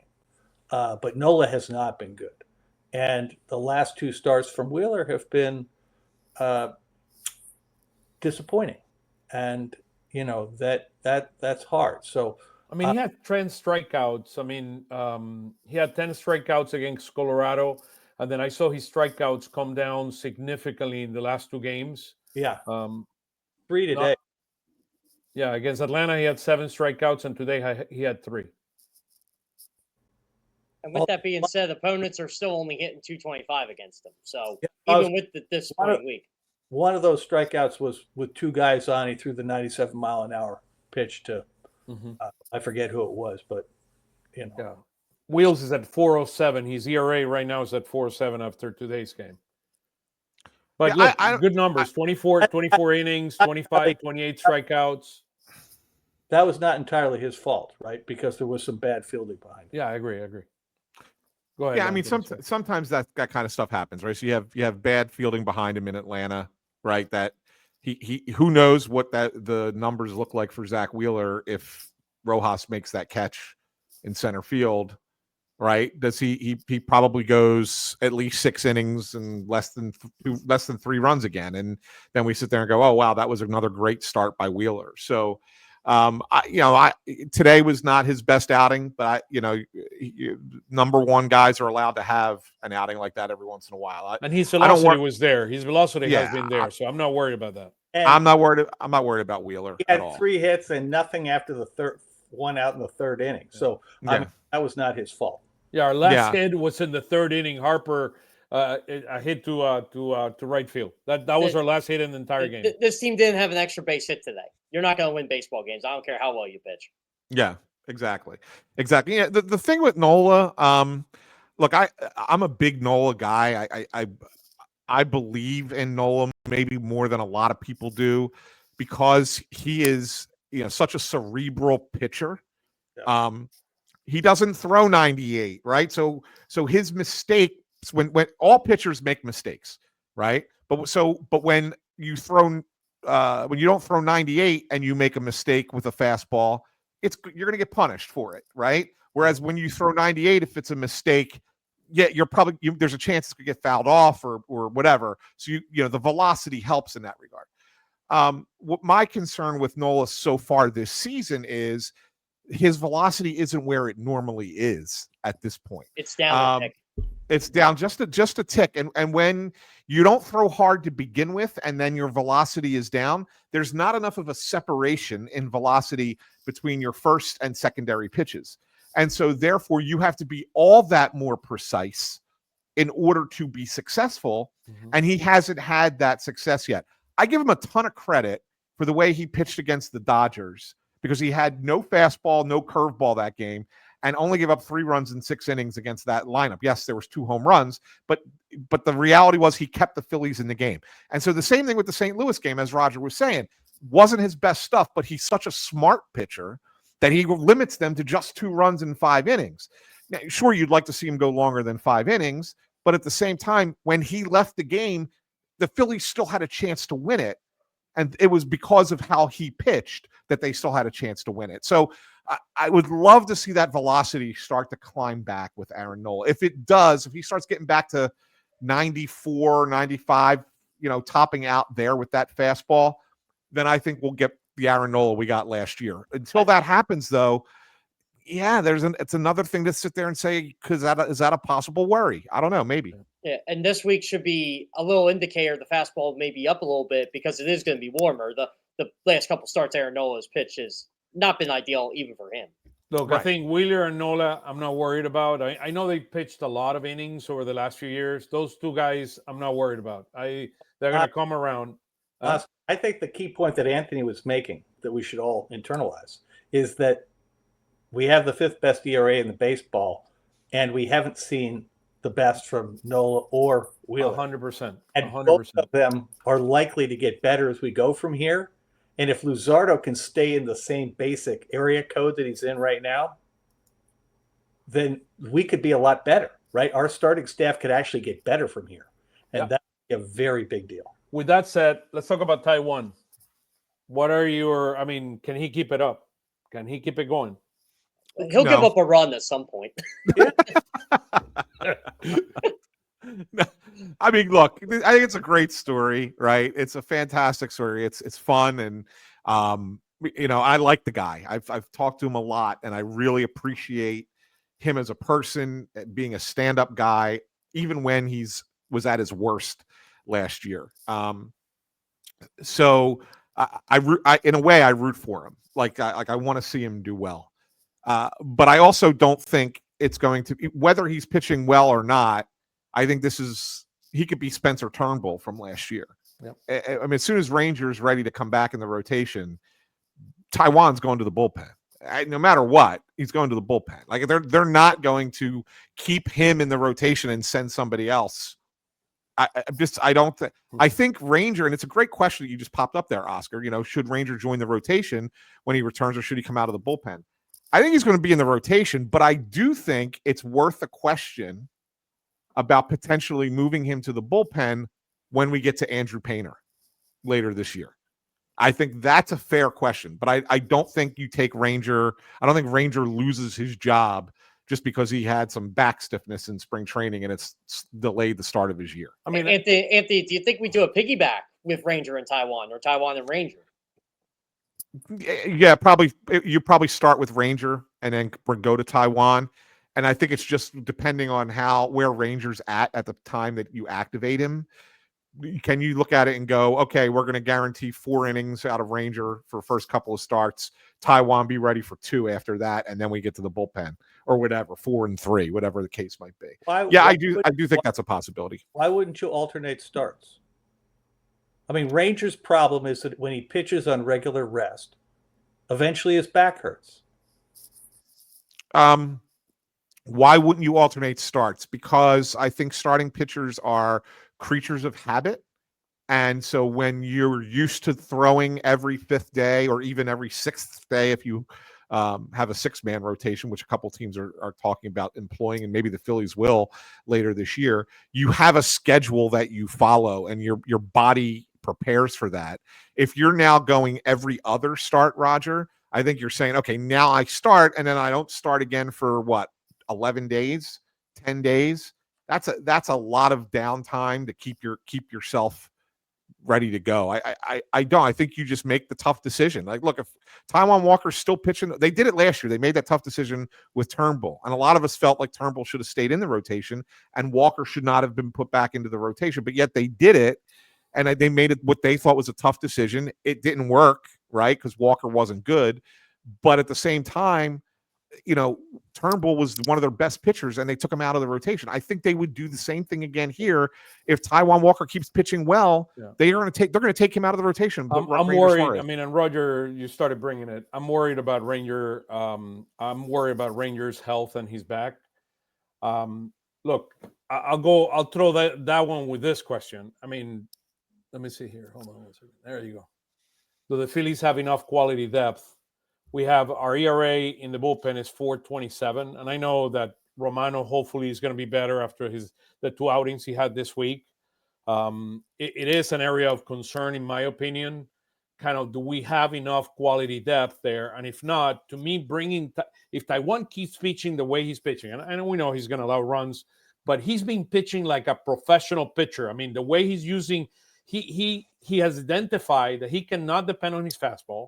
But Nola has not been good. And the last 2 starts from Wheeler have been disappointing. And, that's hard. So, I mean, he had 10 strikeouts. I mean, he had 10 strikeouts against Colorado. And then I saw his strikeouts come down significantly in the last 2 games. Yeah. 3 today. Against Atlanta, he had 7 strikeouts, and today he had 3. And with that being said, opponents are still only hitting 225 against them. So even with this point week. one of those strikeouts was with two guys on. He threw the 97-mile-an-hour pitch to I forget who it was, but Yeah. Wheels is at 407. His ERA right now is at 407 after today's game. But Yeah, look, good numbers. 24 innings, 25, 28 strikeouts. That was not entirely his fault, right? Because there was some bad fielding behind him. Yeah, I agree. Go ahead. Yeah, I mean, sometimes that kind of stuff happens, right? So you have bad fielding behind him in Atlanta, right? That he who knows what the numbers look like for Zach Wheeler if Rojas makes that catch in center field, right? Does he probably goes at least 6 innings and less than 3 runs again, and then we sit there and go, oh wow, that was another great start by Wheeler. So. Today was not his best outing, but number one guys are allowed to have an outing like that every once in a while. And his velocity was there. His velocity has been there, so I'm not worried about that. And I'm not worried about Wheeler he at had all. 3 hits and nothing after the third one out in the 3rd inning. So that was not his fault. Yeah, our last hit was in the 3rd inning. Harper a hit to right field. That was our last hit in the entire game. This team didn't have an extra base hit today. You're not going to win baseball games. I don't care how well you pitch. Yeah, exactly. Yeah, the thing with Nola, look, I'm a big Nola guy. I believe in Nola maybe more than a lot of people do because he is such a cerebral pitcher. Yeah. He doesn't throw 98, right? So his mistakes when all pitchers make mistakes, right? But when you throw when you don't throw 98 and you make a mistake with a fastball, you're going to get punished for it, right? Whereas when you throw 98, if it's a mistake, you're probably there's a chance it's going to get fouled off or whatever. So the velocity helps in that regard. What my concern with Nola so far this season is his velocity isn't where it normally is at this point. It's down. It's down just a tick. And when you don't throw hard to begin with, and then your velocity is down, there's not enough of a separation in velocity between your first and secondary pitches. And so therefore you have to be all that more precise in order to be successful. And he hasn't had that success yet. I give him a ton of credit for the way he pitched against the Dodgers because he had no fastball, no curveball that game, and only gave up 3 runs in 6 innings against that lineup. Yes, there was 2 home runs, but the reality was he kept the Phillies in the game. And so the same thing with the St. Louis game, as Roger was saying, wasn't his best stuff, but he's such a smart pitcher that he limits them to just 2 runs in 5 innings. Now, sure, you'd like to see him go longer than 5 innings, but at the same time, when he left the game, the Phillies still had a chance to win it. And it was because of how he pitched that they still had a chance to win it. So I would love to see that velocity start to climb back with Aaron Nola. If it does, if he starts getting back to 94, 95, topping out there with that fastball, then I think we'll get the Aaron Nola we got last year. Until that happens, though, yeah, it's another thing to sit there and say, because is that a possible worry? I don't know, maybe. Yeah, and this week should be a little indicator the fastball may be up a little bit because it is going to be warmer. The last couple starts, Aaron Nola's pitch has not been ideal even for him. Look, right. I think Wheeler and Nola, I'm not worried about. I know they pitched a lot of innings over the last few years. Those 2 guys, I'm not worried about. They're going to come around. I think the key point that Anthony was making that we should all internalize is that we have the 5th best ERA in the baseball, and we haven't seen the best from Nola or Wheeler. 100%. And both of them are likely to get better as we go from here. And if Luzardo can stay in the same basic area code that he's in right now, then we could be a lot better, right? Our starting staff could actually get better from here. And that's a very big deal. With that said, let's talk about Taiwan. What are can he keep it up? Can he keep it going? He'll give up a run at some point. I mean, look, I think it's a great story, right? It's a fantastic story. It's fun, and I like the guy. I've talked to him a lot, and I really appreciate him as a person, being a stand-up guy, even when was at his worst last year. So I in a way I root for him. I want to see him do well. But I also don't think it's going to, whether he's pitching well or not, I think he could be Spencer Turnbull from last year. Yep. I mean, as soon as Ranger's ready to come back in the rotation, Taiwan's going to the bullpen. No matter what, he's going to the bullpen. Like they're not going to keep him in the rotation and send somebody else. I don't think. I think Ranger, and it's a great question that you just popped up there, Oscar. Should Ranger join the rotation when he returns, or should he come out of the bullpen? I think he's going to be in the rotation, but I do think it's worth a question about potentially moving him to the bullpen when we get to Andrew Painter later this year. I think that's a fair question, but I don't think you take Ranger. I don't think Ranger loses his job just because he had some back stiffness in spring training and it's delayed the start of his year. I mean, Anthony, do you think we do a piggyback with Ranger and Taiwan, or Taiwan and Ranger? Yeah, probably. You probably start with Ranger and then go to Taiwan. And I think it's just depending on where Ranger's at the time that you activate him. Can you look at it and go, okay, we're going to guarantee 4 innings out of Ranger for first couple of starts. Taiwan be ready for 2 after that, and then we get to the bullpen or whatever, 4 and 3, whatever the case might be. I do think that's a possibility. Why wouldn't you alternate starts? I mean, Ranger's problem is that when he pitches on regular rest, eventually his back hurts. Why wouldn't you alternate starts? Because I think starting pitchers are creatures of habit. And so when you're used to throwing every 5th day or even every 6th day, if you have a 6-man rotation, which a couple teams are talking about employing, and maybe the Phillies will later this year, you have a schedule that you follow and your body prepares for that. If you're now going every other start, Roger, I think you're saying, okay, now I start and then I don't start again for 11 days, 10 days. That's a lot of downtime to keep yourself ready to go. I don't. I think you just make the tough decision. Like, look, if Taiwan Walker's still pitching, they did it last year. They made that tough decision with Turnbull, and a lot of us felt like Turnbull should have stayed in the rotation, and Walker should not have been put back into the rotation. But yet they did it, and they made it what they thought was a tough decision. It didn't work, right? Because Walker wasn't good, but at the same time, Turnbull was one of their best pitchers and they took him out of the rotation. I think they would do the same thing again here. If Taiwan Walker keeps pitching well, they're going to take him out of the rotation. I'm worried. I mean, and Roger, you started bringing it. I'm worried about Ranger. I'm worried about Ranger's health and his back. Look, I'll throw that one with this question. I mean, let me see here. Hold on one second. There you go. Do the Phillies have enough quality depth? We have our ERA in the bullpen is 4.27, and I know that Romano hopefully is going to be better after the 2 outings he had this week. It is an area of concern, in my opinion. Kind of, do we have enough quality depth there? And if not, to me, if Taiwan keeps pitching the way he's pitching, and we know he's going to allow runs, but he's been pitching like a professional pitcher. I mean, the way he's using, he has identified that he cannot depend on his fastball.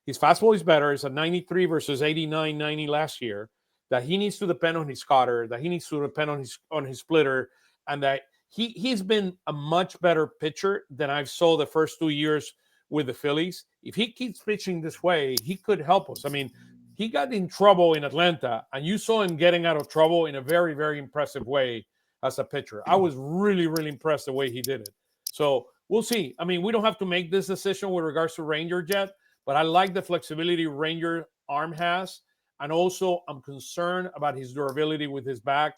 His fastball is better. It's a 93 versus 89, 90 last year. That he needs to depend on his cutter, that he needs to depend on his splitter, and that he's been a much better pitcher than I saw the first 2 years with the Phillies. If he keeps pitching this way, he could help us. I mean, he got in trouble in Atlanta, and you saw him getting out of trouble in a very, very impressive way as a pitcher. I was really, really impressed the way he did it. So we'll see. I mean, we don't have to make this decision with regards to Ranger yet. But I like the flexibility Ranger arm has. And also, I'm concerned about his durability with his back.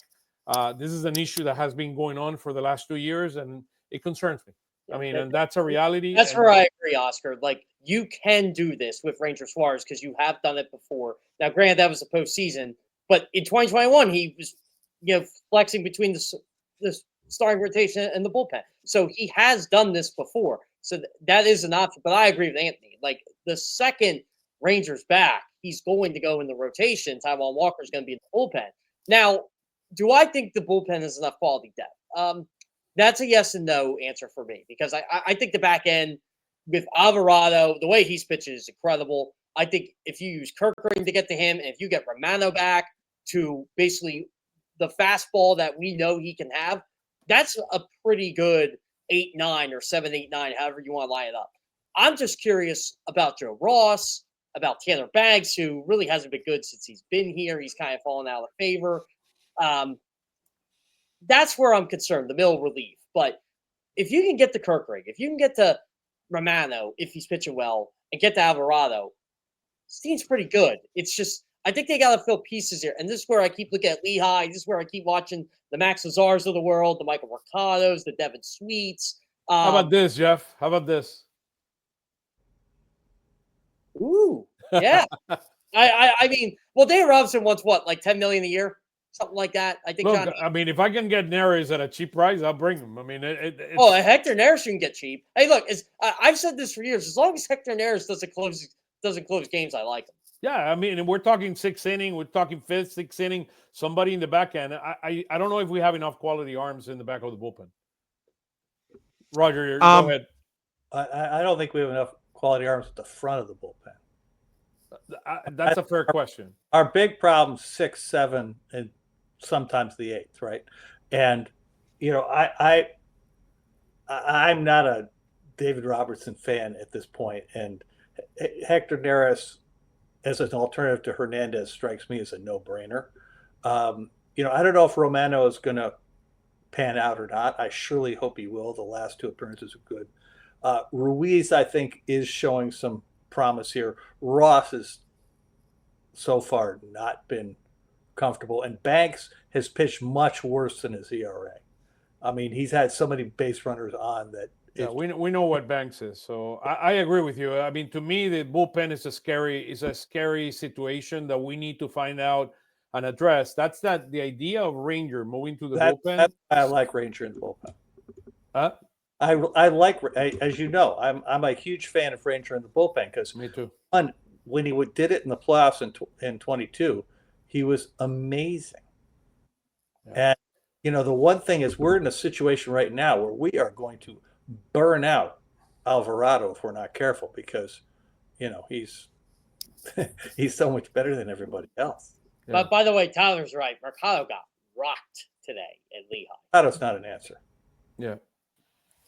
This is an issue that has been going on for the last 2 years, and it concerns me. I mean, and that's a reality. That's where I agree, Oscar. Like, you can do this with Ranger Suarez because you have done it before. Now, granted, that was the postseason. But in 2021, he was flexing between the starting rotation and the bullpen. So he has done this before. So that is an option. But I agree with Anthony. Like, the second Ranger's back, he's going to go in the rotation. Taiwan Walker is going to be in the bullpen. Now, do I think the bullpen has enough quality depth? That's a yes and no answer for me because I think the back end with Alvarado, the way he's pitching is incredible. I think if you use Kirkering to get to him, and if you get Romano back to basically the fastball that we know he can have, that's a pretty good 8-9 or 7-8-9, however you want to line it up. I'm just curious about Joe Ross, about Tanner Banks, who really hasn't been good since he's been here. He's kind of fallen out of favor. That's where I'm concerned, the middle relief. But if you can get to Kirkrig, if you can get to Romano, if he's pitching well, and get to Alvarado, this team's pretty good. It's just I think they got to fill pieces here, and this is where I keep looking at Lehigh. This is where I keep watching the Max Lazars of the world, the Michael Mercados, the Devin Sweets. How about this, Jeff? How about this? Ooh, yeah. I mean, well, Dave Robinson wants what, like $10 million a year, something like that. I think. Look, John, I mean, if I can get Neres at a cheap price, I'll bring him. I mean, it's, Hector Neris can get cheap. Hey, look, I've said this for years. As long as Hector Neris doesn't close games, I like him. yeah. I mean, we're talking 6th inning. We're talking 5th, 6th inning. Somebody in the back end. I don't know if we have enough quality arms in the back of the bullpen. Roger, go ahead. I don't think we have enough quality arms at the front of the bullpen. That's a fair question. Our big problem 6, 7, and sometimes the 8th, right? And I'm not a David Robertson fan at this point, and Hector Neris as an alternative to Hernandez strikes me as a no-brainer. I don't know if Romano is going to pan out or not. I surely hope he will. The last 2 appearances are good. Ruiz, I think, is showing some promise here. Ross has so far not been comfortable, and Banks has pitched much worse than his ERA. I mean, he's had so many base runners on that. Yeah, we know what Banks is, so I agree with you. I mean, to me, the bullpen is a scary situation that we need to find out and address. That's the idea of Ranger moving to the bullpen. I like Ranger in the bullpen. Huh? I like, as you know, I'm a huge fan of Ranger in the bullpen because me too. When he did it in the playoffs in 22, he was amazing. Yeah. And the one thing is we're in a situation right now where we are going to burn out Alvarado if we're not careful because he's he's so much better than everybody else. Yeah. But by the way, Tyler's right. Mercado got rocked today at Lehigh. Mercado's not an answer. Yeah.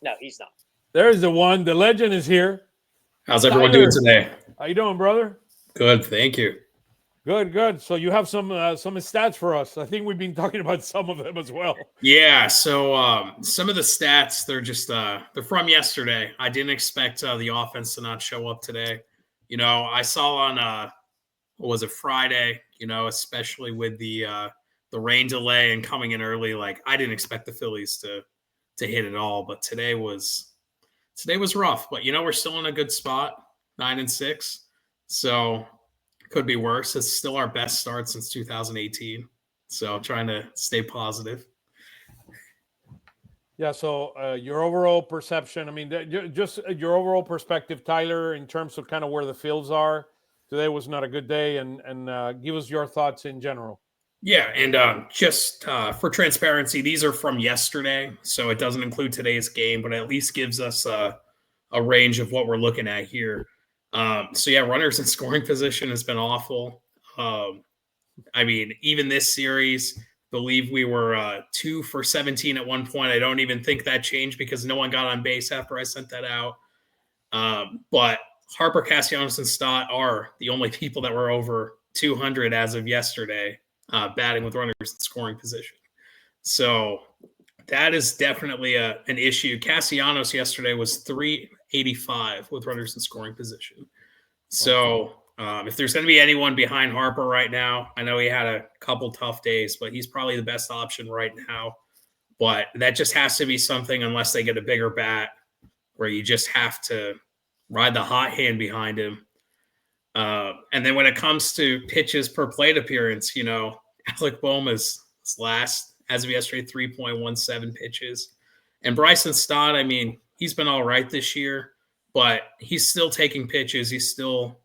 No, he's not. There's the one. The legend is here. How's everyone doing today? How you doing, brother? Good, thank you. Good. So you have some stats for us. I think we've been talking about some of them as well. Yeah. So some of the stats they're from yesterday. I didn't expect the offense to not show up today. I saw on what was it, Friday? Especially with the rain delay and coming in early. Like I didn't expect the Phillies to hit it all, but today was rough. But we're still in a good spot, 9-6. So could be worse. It's still our best start since 2018. So trying to stay positive. Yeah. So your overall perception, I mean, just your overall perspective, Tyler, in terms of kind of where the Phils are. Today was not a good day, and give us your thoughts in general. Yeah, and just for transparency, these are from yesterday, so it doesn't include today's game, but at least gives us a range of what we're looking at here. So yeah, runners in scoring position has been awful. I mean, even this series, believe we were 2 for 17 at one point. I don't even think that changed because no one got on base after I sent that out. But Harper, Castellanos, and Stott are the only people that were over 200 as of yesterday, batting with runners in scoring position. So that is definitely an issue. Castellanos yesterday was 385 with runners in scoring position. So if there's going to be anyone behind Harper right now, I know he had a couple tough days, but he's probably the best option right now. But that just has to be something unless they get a bigger bat where you just have to ride the hot hand behind him. And then when it comes to pitches per plate appearance, Alec Bohm is last as of yesterday, 3.17 pitches. And Bryson Stott, I mean, he's been all right this year, but he's still taking pitches. He's still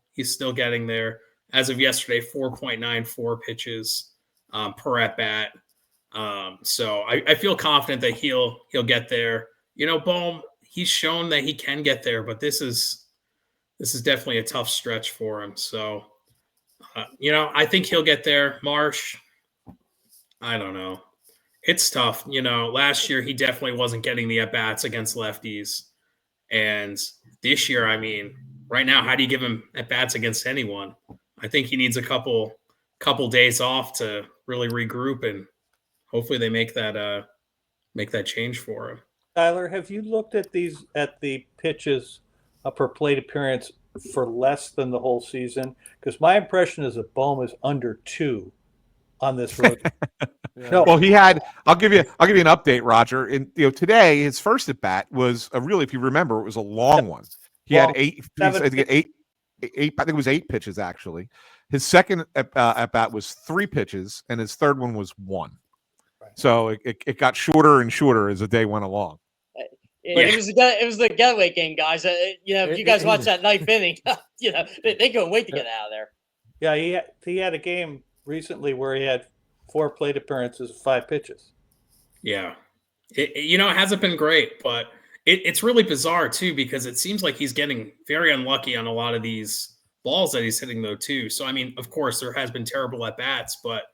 getting there. As of yesterday, 4.94 pitches per at bat. So I feel confident that he'll get there. Bohm, he's shown that he can get there, but this is definitely a tough stretch for him. So, I think he'll get there. Marsh, I don't know. It's tough. Last year he definitely wasn't getting the at-bats against lefties. And this year, I mean, right now, how do you give him at-bats against anyone? I think he needs a couple days off to really regroup, and hopefully they make that change for him. Tyler, have you looked at the pitches per plate appearance for less than the whole season? Because my impression is that Bohm is under 2 on this road. Yeah. No. Well, he had. I'll give you an update, Roger. And today his first at bat was a really, if you remember, it was a long one. He had Long. 8. I 7 think eight. I think it was 8 pitches actually. His second at bat was 3 pitches, and his third one was 1. Right. So it got shorter and shorter as the day went along. It was the getaway game, guys. If you guys watch that ninth inning, they couldn't wait to get out of there. Yeah, he had a game recently where he had 4 plate appearances, 5 pitches. Yeah. It hasn't been great, but it's really bizarre too, because it seems like he's getting very unlucky on a lot of these balls that he's hitting though too. So, I mean, of course there has been terrible at bats, but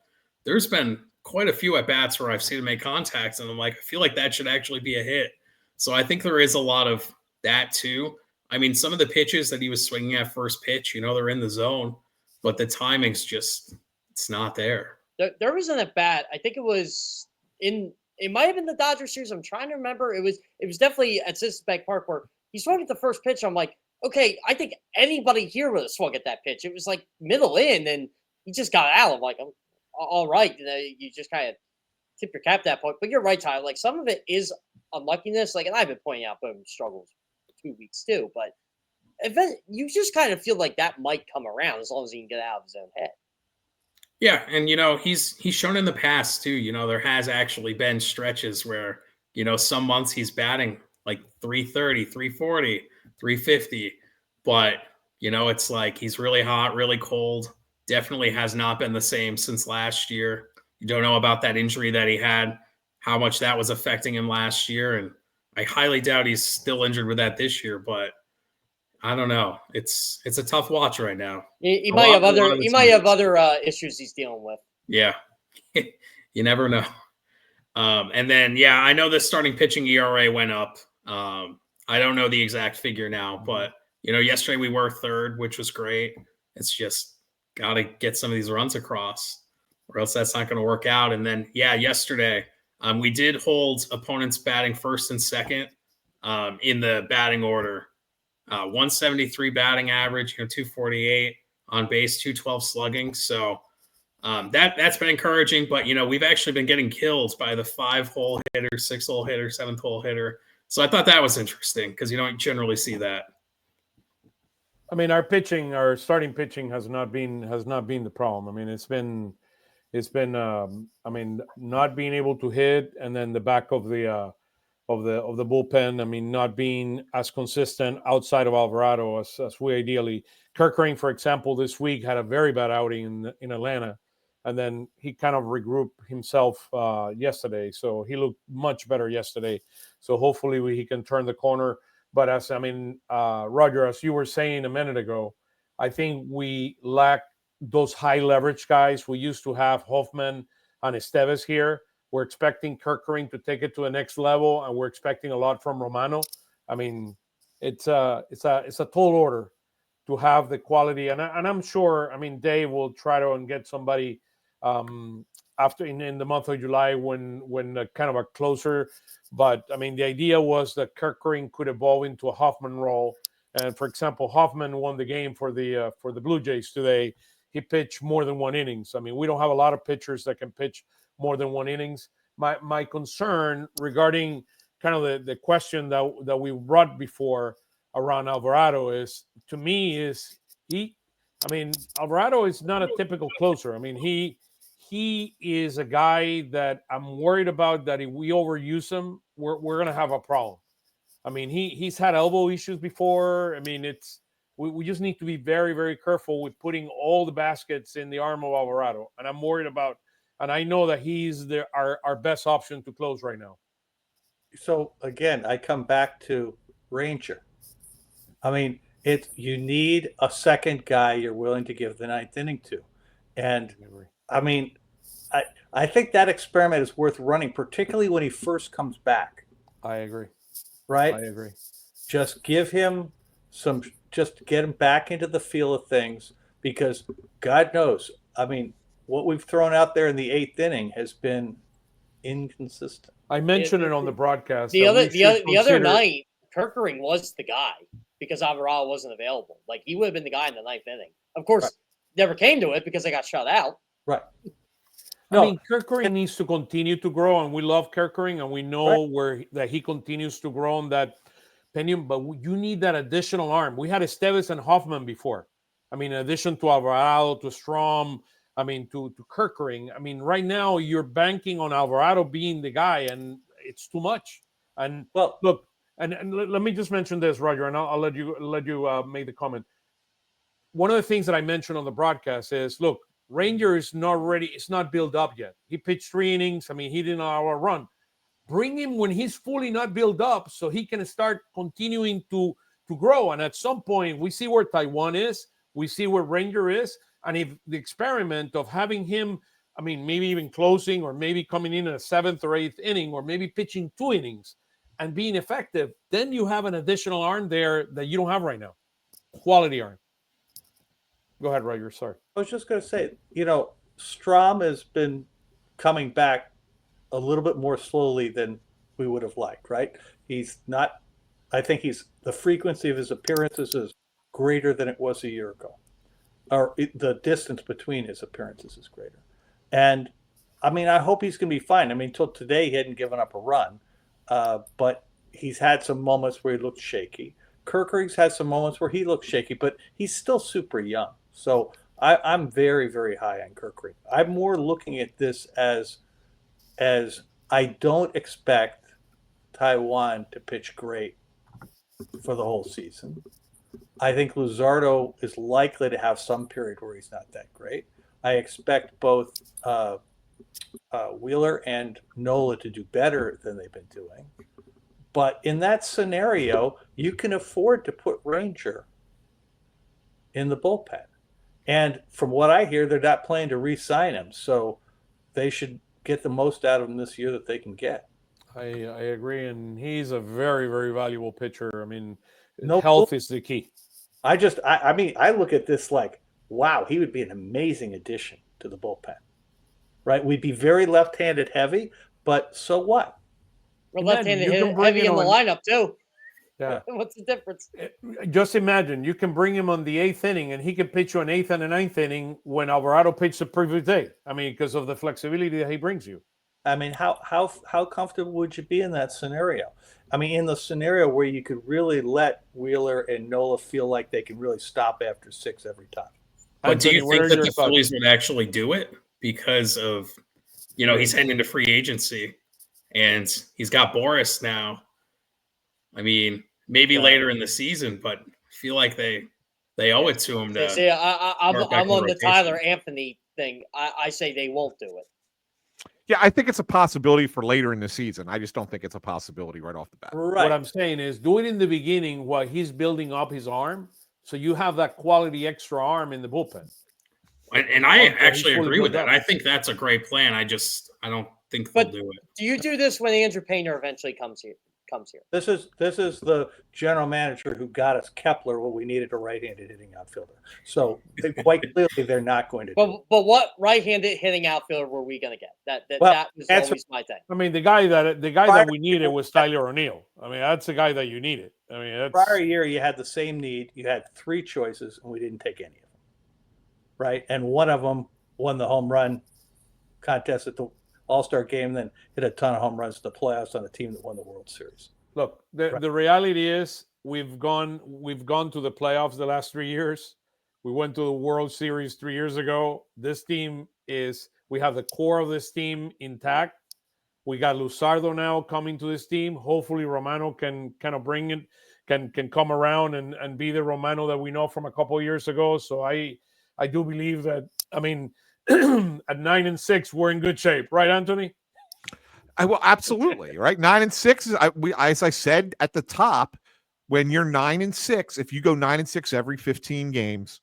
there's been quite a few at bats where I've seen him make contacts and I'm like, I feel like that should actually be a hit. So I think there is a lot of that too. I mean, some of the pitches that he was swinging at first pitch, they're in the zone, but the timing's just, it's not there. There was an at bat. I think it was it might have been the Dodgers series. I'm trying to remember. It was definitely at Citizens Bank Park where he swung at the first pitch. I'm like, okay, I think anybody here would have swung at that pitch. It was like middle in, and he just got out. I'm like, all right, you just kind of tip your cap at that point. But you're right, Tyler. Like some of it is unluckiness. Like, and I've been pointing out Bowman struggles for 2 weeks too. But you just kind of feel like that might come around as long as he can get out of his own head. Yeah, and he's shown in the past too. There has actually been stretches where some months he's batting like 330, 340, 350, but it's like he's really hot, really cold. Definitely has not been the same since last year. You don't know about that injury that he had, how much that was affecting him last year, and I highly doubt he's still injured with that this year, but I don't know. It's a tough watch right now. He might have other issues he's dealing with. Yeah, you never know. And then I know the starting pitching ERA went up. I don't know the exact figure now, but yesterday we were third, which was great. It's just got to get some of these runs across, or else that's not going to work out. And then yesterday we did hold opponents batting first and second in the batting order. 173 batting average, 248 on base, 212 slugging. So that's been encouraging, but we've actually been getting killed by the 5-hole hitter, 6-hole hitter, 7th-hole hitter. So I thought that was interesting because you don't generally see that. I mean, our starting pitching has not been the problem. I mean, it's been not being able to hit, and then the back of the bullpen. I mean, not being as consistent outside of Alvarado as we ideally. Kirkering, for example, this week had a very bad outing in Atlanta, and then he kind of regrouped himself yesterday. So he looked much better yesterday. So hopefully he can turn the corner. But Roger, as you were saying a minute ago, I think we lack those high leverage guys. We used to have Hoffman and Esteves here. We're expecting Kirkering to take it to the next level, and we're expecting a lot from Romano. I mean, it's a tall order to have the quality, and I'm sure. I mean, Dave will try to get somebody after in the month of July when kind of a closer. But I mean, the idea was that Kirkering could evolve into a Hoffman role. And for example, Hoffman won the game for the Blue Jays today. He pitched more than 1 innings. I mean, we don't have a lot of pitchers that can pitch more than 1 innings. My concern regarding kind of the question that we brought before around Alvarado is Alvarado is not a typical closer. I mean, he is a guy that I'm worried about that if we overuse him, we're going to have a problem. I mean, he's had elbow issues before. I mean, we just need to be very, very careful with putting all the baskets in the arm of Alvarado. And I'm worried about, and I know that he's our best option to close right now. So again, I come back to Ranger. I mean, you need a second guy you're willing to give the 9th inning to. And I mean, I think that experiment is worth running, particularly when he first comes back. I agree. Right? I agree. Just give him just get him back into the feel of things, because God knows, I mean, what we've thrown out there in the 8th inning has been inconsistent. I mentioned it on the broadcast. The that other we should the other consider- night, Kirkering was the guy because Alvarado wasn't available. Like he would have been the guy in the ninth inning. Of course, never came to it because they got shut out. Right. I mean, Kirkering needs to continue to grow, and we love Kirkering, and we know that he continues to grow on that pinion. But you need that additional arm. We had Esteves and Hoffman before. I mean, in addition to Alvarado, to Strom, I mean, to Kirkering. I mean, right now you're banking on Alvarado being the guy, and it's too much. And Well, look, and let me just mention this, Roger, and I'll let you make the comment. One of the things that I mentioned on the broadcast is, look, Ranger is not ready. It's not built up yet. He pitched 3 innings. I mean, he didn't allow a run. Bring him when he's fully not built up so he can start continuing to grow. And at some point, we see where Taiwan is. We see where Ranger is. And if the experiment of having him, I mean, maybe even closing or maybe coming in a 7th or 8th inning or maybe pitching 2 innings and being effective, then you have an additional arm there that you don't have right now. Quality arm. Go ahead, Roger. Sorry. I was just going to say, Strom has been coming back a little bit more slowly than we would have liked, right? He's not, I think the frequency of his appearances is greater than it was a year ago. Or the distance between his appearances is greater. And, I mean, I hope he's going to be fine. I mean, until today, he hadn't given up a run. But he's had some moments where he looked shaky. Kirkering's had some moments where he looked shaky, but he's still super young. So I'm very, very high on Kirkering. I'm more looking at this as I don't expect Taiwan to pitch great for the whole season. I think Luzardo is likely to have some period where he's not that great. I expect both Wheeler and Nola to do better than they've been doing. But in that scenario, you can afford to put Ranger in the bullpen. And from what I hear, they're not planning to re-sign him. So they should get the most out of him this year that they can get. I agree. And he's a very, very valuable pitcher. I mean, No health is the key. I mean, I look at this like, wow, he would be an amazing addition to the bullpen. Right? We'd be very left-handed heavy, but so what? We're Imagine, left-handed you can bring heavy in him the on- lineup too. Yeah. What's the difference? Just imagine you can bring him on the 8th inning and he can pitch you an 8th and a 9th inning when Alvarado pitched the previous day. I mean, because of the flexibility that he brings you. I mean, how comfortable would you be in that scenario? I mean, in the scenario where you could really let Wheeler and Nola feel like they can really stop after 6 every time. But do Anthony, you what think are that your the thoughts? Phillies would actually do it because of, he's heading into free agency and he's got Boris now. I mean, maybe later in the season, but I feel like they owe it to him to. See, I'm start back in on the rotation. Tyler Anthony thing. I say they won't do it. Yeah, I think it's a possibility for later in the season. I just don't think it's a possibility right off the bat. Right. What I'm saying is do it in the beginning while he's building up his arm. So you have that quality extra arm in the bullpen. And I He's actually fully agree with built that. up. I think that's a great plan. I don't think But- they'll do it. Do you do this when Andrew Painter eventually comes here? This is the general manager who got us Kepler when we needed a right-handed hitting outfielder. So quite clearly, they're not going to do it. But what right-handed hitting outfielder were we going to get? That was that's always my thing. I mean, the guy that we needed was Tyler O'Neill. I mean, that's the guy that you needed. I mean, that's Prior year, you had the same need. You had 3 choices, and we didn't take any of them. Right? And one of them won the home run contest at the All-Star game, then hit a ton of home runs to the playoffs on the team that won the World Series. Look, the reality is we've gone to the playoffs the last 3 years. We went to the World Series 3 years ago. This team we have the core of this team intact. We got Luzardo now coming to this team. Hopefully Romano can kind of bring it, can come around and be the Romano that we know from a couple of years ago. So I do believe that, I mean, at 9-6, we're in good shape, right, Anthony? Well, absolutely, right. 9-6 is as I said at the top. When you're 9-6, if you go 9-6 every 15 games,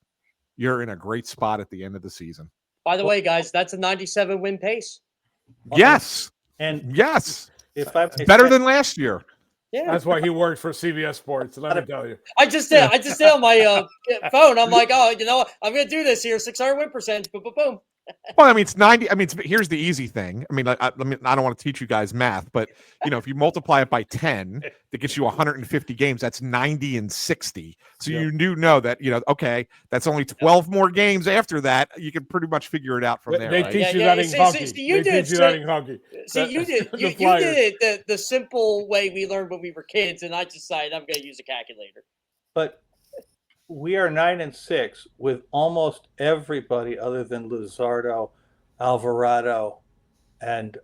you're in a great spot at the end of the season. By the way, guys, that's a 97 win pace. Yes, And yes, if I better than last year. Yeah, That's why he worked for CBS Sports. Let me tell you. I just did on my phone. I'm like, oh, you know what? I'm going to do this here. 600 win percentage. Boom, boom, boom. Well, I mean, it's 90. I mean, here's the easy thing. I mean, I don't want to teach you guys math, but if you multiply it by 10, that gets you 150 games. That's 90 and 60. So Yep. you do know that, okay, that's only 12 more games after that. You can pretty much figure it out from there. They Right? teach you that in hockey. You They teach you that in hockey. See, you did you did it the simple way we learned when we were kids, and I decided I'm going to use a calculator. But we are 9-6 with almost everybody other than Luzardo, Alvarado, and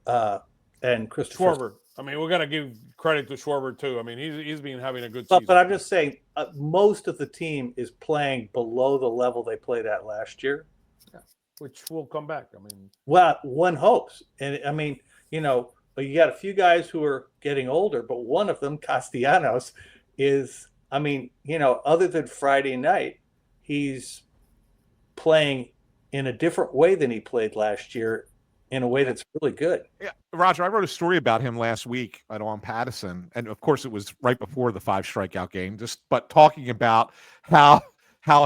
Christopher Schwarber. I mean, we got to give credit to Schwarber too. I mean, he's been having a good season. But I'm just saying, most of the team is playing below the level they played at last year, which will come back. I mean, well, one hopes, and I mean, you got a few guys who are getting older, but one of them, Castellanos, is. I mean, other than Friday night, he's playing in a different way than he played last year, in a way that's really good. Yeah, Roger, I wrote a story about him last week on Pattison, and of course, it was right before the 5 strikeout game. But talking about how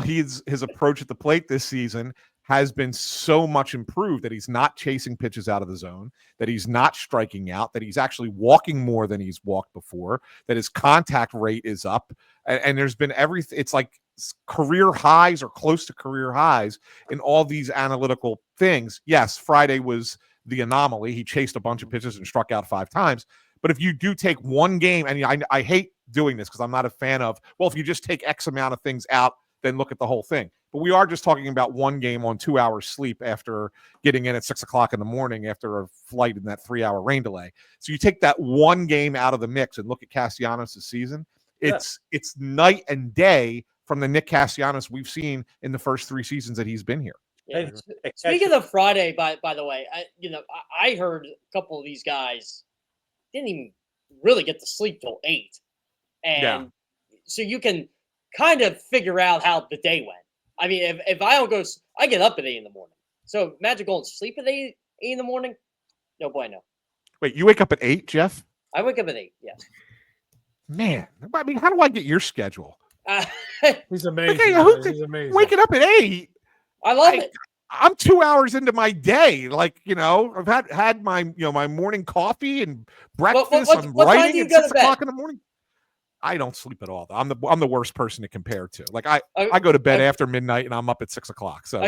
his approach at the plate this season has been so much improved, that he's not chasing pitches out of the zone, that he's not striking out, that he's actually walking more than he's walked before, that his contact rate is up, and there's been everything. It's like career highs or close to career highs in all these analytical things. Yes, Friday was the anomaly. He chased a bunch of pitches and struck out 5 times. But if you do take one game, and I hate doing this because I'm not a fan of, well, if you just take X amount of things out, then look at the whole thing. But we are just talking about one game on 2 hours sleep after getting in at 6 o'clock in the morning after a flight in that 3-hour rain delay. So you take that one game out of the mix and look at Castellanos' season. It's night and day from the Nick Castellanos we've seen in the first 3 seasons that he's been here. Yeah. Speaking of Friday, by the way, I heard a couple of these guys didn't even really get to sleep till 8, and so you can kind of figure out how the day went. I mean, if I don't go, I get up at 8 in the morning. So imagine going to sleep at 8 in the morning. No bueno. Wait, you wake up at 8, Jeff? I wake up at 8. Yes. Man, I mean, how do I get your schedule? He's amazing. Okay, he's amazing. Waking up at 8. I love it. I'm 2 hours into my day. Like, I've had my, my morning coffee and breakfast. I'm writing at 6 o'clock in the morning. I don't sleep at all. I'm the worst person to compare to. Like I go to bed after midnight and I'm up at 6 o'clock. So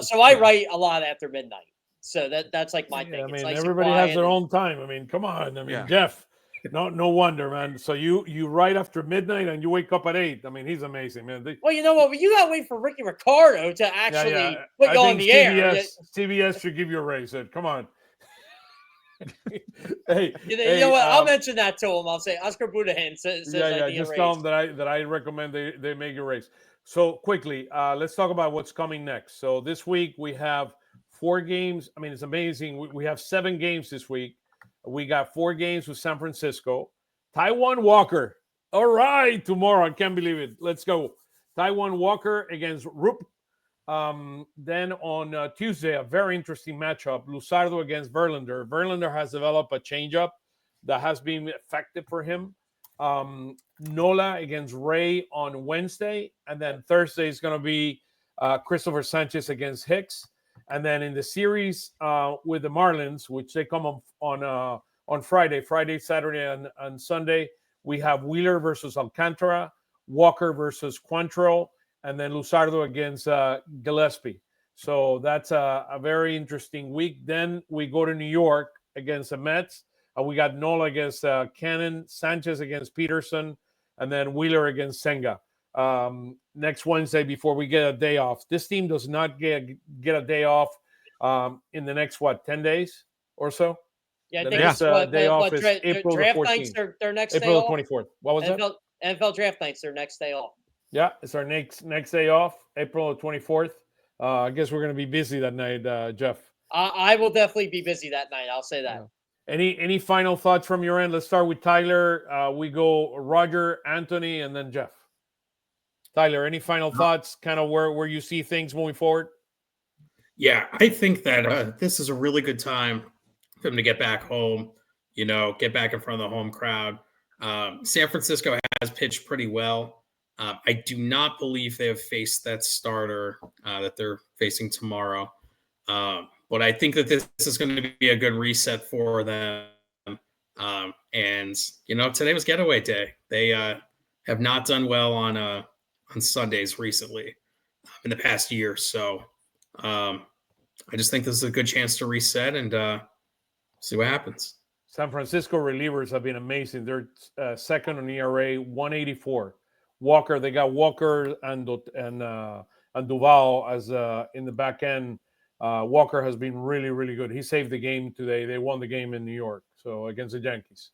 so I write a lot after midnight. So that's like my thing. I mean, it's nice everybody has their own time. I mean, come on. I mean, Jeff, no wonder, man. So you write after midnight and you wake up at 8. I mean, he's amazing, man. Well, you know what? You gotta wait for Ricky Ricardo to actually put you on the air. CBS should give you a raise. Come on. Hey, you know what? I'll mention that to him. I'll say Oscar Budahan says just tell him that I recommend they make a raise. So quickly, let's talk about what's coming next. So this week we have 4 games. I mean, it's amazing. We have 7 games this week. We got 4 games with San Francisco. Taijuan Walker. All right, tomorrow. I can't believe it. Let's go. Taijuan Walker against Rupp. Then on Tuesday, a very interesting matchup, Luzardo against Verlander. Verlander has developed a changeup that has been effective for him. Nola against Ray on Wednesday. And then Thursday is going to be Christopher Sanchez against Hicks. And then in the series with the Marlins, which they come on Friday, Saturday, and Sunday, we have Wheeler versus Alcantara, Walker versus Quantrill, and then Luzardo against Gillespie. So that's a very interesting week. Then we go to New York against the Mets. We got Nola against Cannon, Sanchez against Peterson, and then Wheeler against Senga. Next Wednesday before we get a day off. This team does not get a day off in the next, 10 days or so? Yeah, the next day off is April the 14th. Their next April day the 24th. What was that? NFL draft night's their next day off. Yeah, it's our next day off, April the 24th. I guess we're going to be busy that night, Jeff. I will definitely be busy that night. I'll say that. Yeah. Any final thoughts from your end? Let's start with Tyler. We go Roger, Anthony, and then Jeff. Tyler, any final thoughts, kind of where you see things moving forward? Yeah, I think that this is a really good time for them to get back home, get back in front of the home crowd. San Francisco has pitched pretty well. I do not believe they have faced that starter that they're facing tomorrow. But I think that this is going to be a good reset for them. And today was getaway day. They have not done well on Sundays recently in the past year. So I just think this is a good chance to reset and see what happens. San Francisco relievers have been amazing. They're second on ERA, 184. Walker, they got Walker and Duval as in the back end. Walker has been really, really good. He saved the game today. They won the game in New York, so against the Yankees.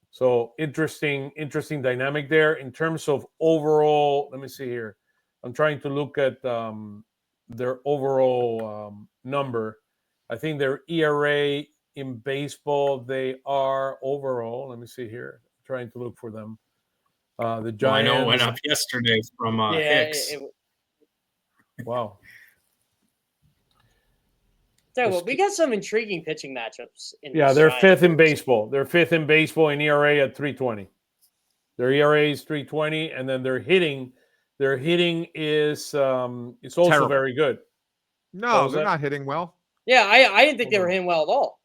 So interesting dynamic there in terms of overall. Let me see here. I'm trying to look at their overall number. I think their ERA in baseball, they are overall. Let me see here. I'm trying to look for them. The Giants. Well, I know it went up yesterday from Hicks. Wow. So we got some intriguing pitching matchups. They're fifth in baseball. They're fifth in baseball in ERA at 3.20. Their ERA is 3.20, and then their hitting is it's also Terrible. very good. No, they're not hitting well. Yeah, I didn't think they were hitting well at all.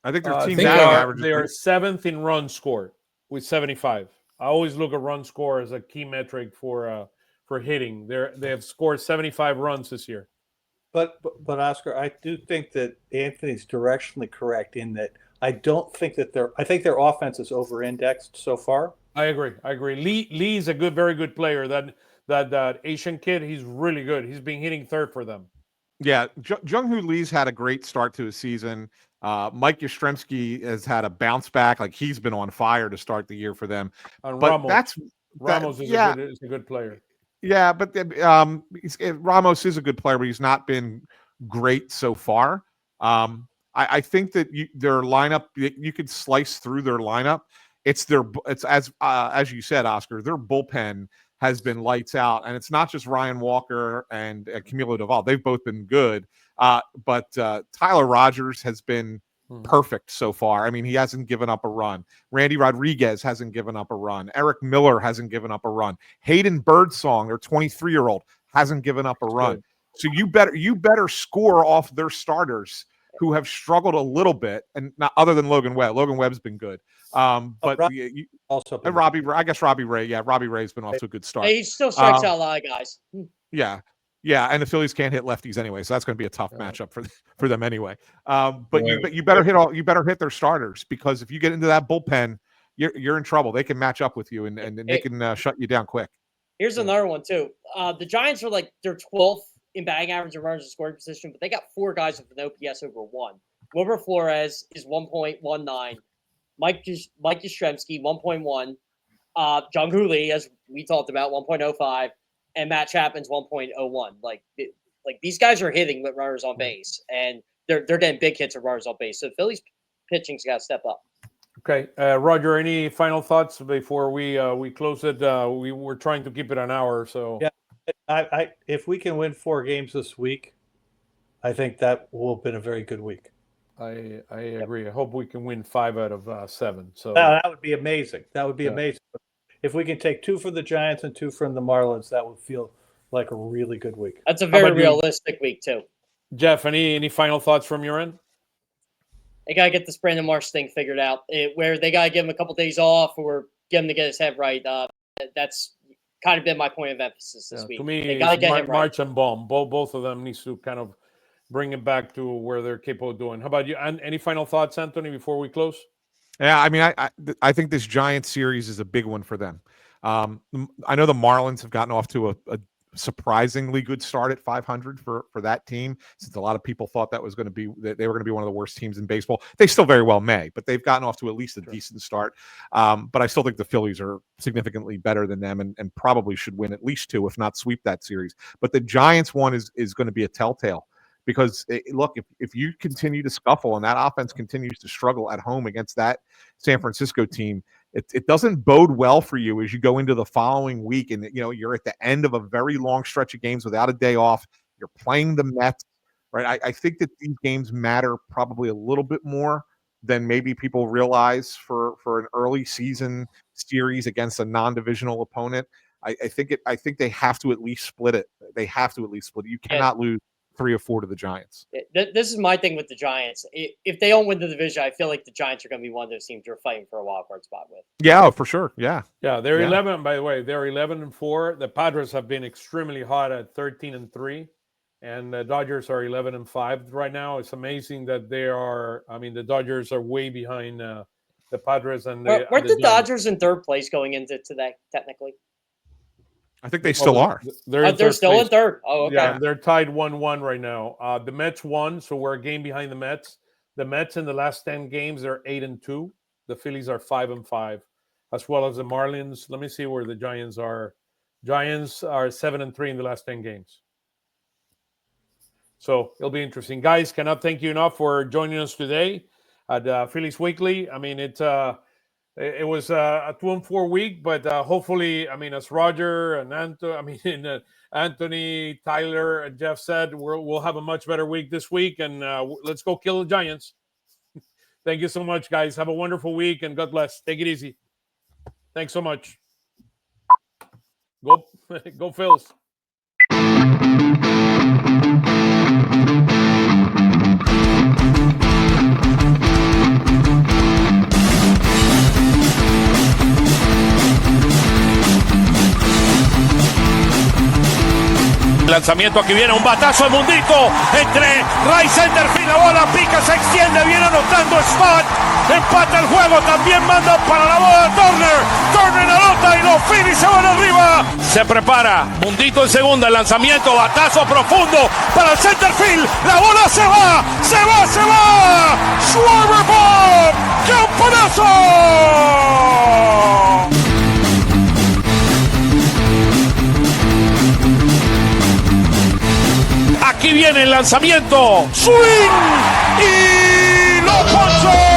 I think their team they batting are, average. They are seventh in runs scored with 75. I always look at run score as a key metric for hitting. They have scored 75 runs this year. But Oscar, I do think that Anthony's directionally correct in that I think their offense is over-indexed so far. I agree. Lee's a very good player. That Asian kid, he's really good. He's been hitting third for them. Yeah, Jung-Hoo Lee's had a great start to his season. Mike Yastrzemski has had a bounce back. Like, he's been on fire to start the year for them. And but Ramos is a good player. Yeah, but Ramos is a good player, but he's not been great so far. I think that their lineup, you could slice through their lineup. It's as you said, Oscar, their bullpen has been lights out, and it's not just Ryan Walker and Camilo Doval. They've both been good, but Tyler Rogers has been perfect so far. I mean, he hasn't given up a run. Randy Rodriguez hasn't given up a run. Eric Miller hasn't given up a run. Hayden Birdsong, their 23-year-old, hasn't given up a run. Good. So you better score off their starters who have struggled a little bit, and not other than Logan Webb. Logan Webb's been good. But also and Robbie Ray. Yeah, Robbie Ray's been off to a good start. He still strikes out a lot of guys. Yeah, and the Phillies can't hit lefties anyway, so that's going to be a tough matchup for them anyway. But you better hit their starters, because if you get into that bullpen, you're in trouble. They can match up with you and they can shut you down quick. Here's another one too. The Giants are like their 12th in batting average and runners in scoring position, but they got 4 guys with an OPS over 1. Wilber Flores is 1.19. Mike Yastrzemski 1.1. Jung-Hoo Lee, as we talked about, 1.05. And Matt Chapman's 1.01. Like these guys are hitting with runners on base, and they're getting big hits with runners on base. So Phillies pitching's got to step up. Okay, Roger. Any final thoughts before we close it? We were trying to keep it an hour, so yeah. I if we can win 4 games this week, I think that will have been a very good week. I agree. I hope we can win 5 out of 7. So that would be amazing. That would be amazing. If we can take 2 from the Giants and 2 from the Marlins, that would feel like a really good week. That's a very realistic week too. Jeff, any final thoughts from your end? They gotta get this Brandon Marsh thing figured out. Where they gotta give him a couple days off, or get him to get his head right. That's kind of been my point of emphasis this week. To me, they gotta get him right. March and Baum, both of them needs to kind of bring it back to where they're capable of doing. How about you? And any final thoughts, Anthony, before we close? Yeah, I mean, I think this Giants series is a big one for them. I know the Marlins have gotten off to a surprisingly good start at 500 for that team, since a lot of people thought that they were going to be one of the worst teams in baseball. They still very well may, but they've gotten off to at least a decent start. But I still think the Phillies are significantly better than them, and probably should win at least 2, if not sweep that series. But the Giants one is going to be a telltale. Because, look, if you continue to scuffle and that offense continues to struggle at home against that San Francisco team, it doesn't bode well for you as you go into the following week. And, you're at the end of a very long stretch of games without a day off. You're playing the Mets, right? I think that these games matter probably a little bit more than maybe people realize for an early season series against a non-divisional opponent. I think they have to at least split it. They have to at least split it. You cannot lose 3 or 4 to the Giants. This is my thing with the Giants. If they don't win the division, I feel like the Giants are going to be one of those teams you're fighting for a wild card spot with. Yeah, for sure. Yeah. Yeah, they're 11. By the way, they're 11-4. The Padres have been extremely hot at 13-3, and the Dodgers are 11-5 right now. It's amazing that they are. I mean, the Dodgers are way behind the Padres and weren't the Dodgers in third place going into today? Technically, I think they still are. They're still in third. Oh, okay. Yeah, they're tied 1-1 right now. The Mets won, so we're a game behind the Mets. The Mets in the last 10 games are 8-2. The Phillies are 5-5, as well as the Marlins. Let me see where the Giants are. Giants are 7-3 in the last 10 games. So it'll be interesting, guys. Cannot thank you enough for joining us today at Phillies Weekly. I mean, it was a 2-4 week, but hopefully, I mean, as Roger and Anthony, Tyler, and Jeff said, we'll have a much better week this week, and let's go kill the Giants. Thank you so much, guys. Have a wonderful week, and God bless. Take it easy. Thanks so much. Go Phils. Lanzamiento, aquí viene un batazo de Mundito entre right center field, la bola pica, se extiende, viene anotando Stott, empata el juego, también manda para la bola Turner anota y los Phillies se van arriba. Se prepara Mundito en segunda, el lanzamiento, batazo profundo para el center field, la bola se va, Schwarber Bob, ¡campanazo! Aquí viene el lanzamiento. Swing y lo ponchó.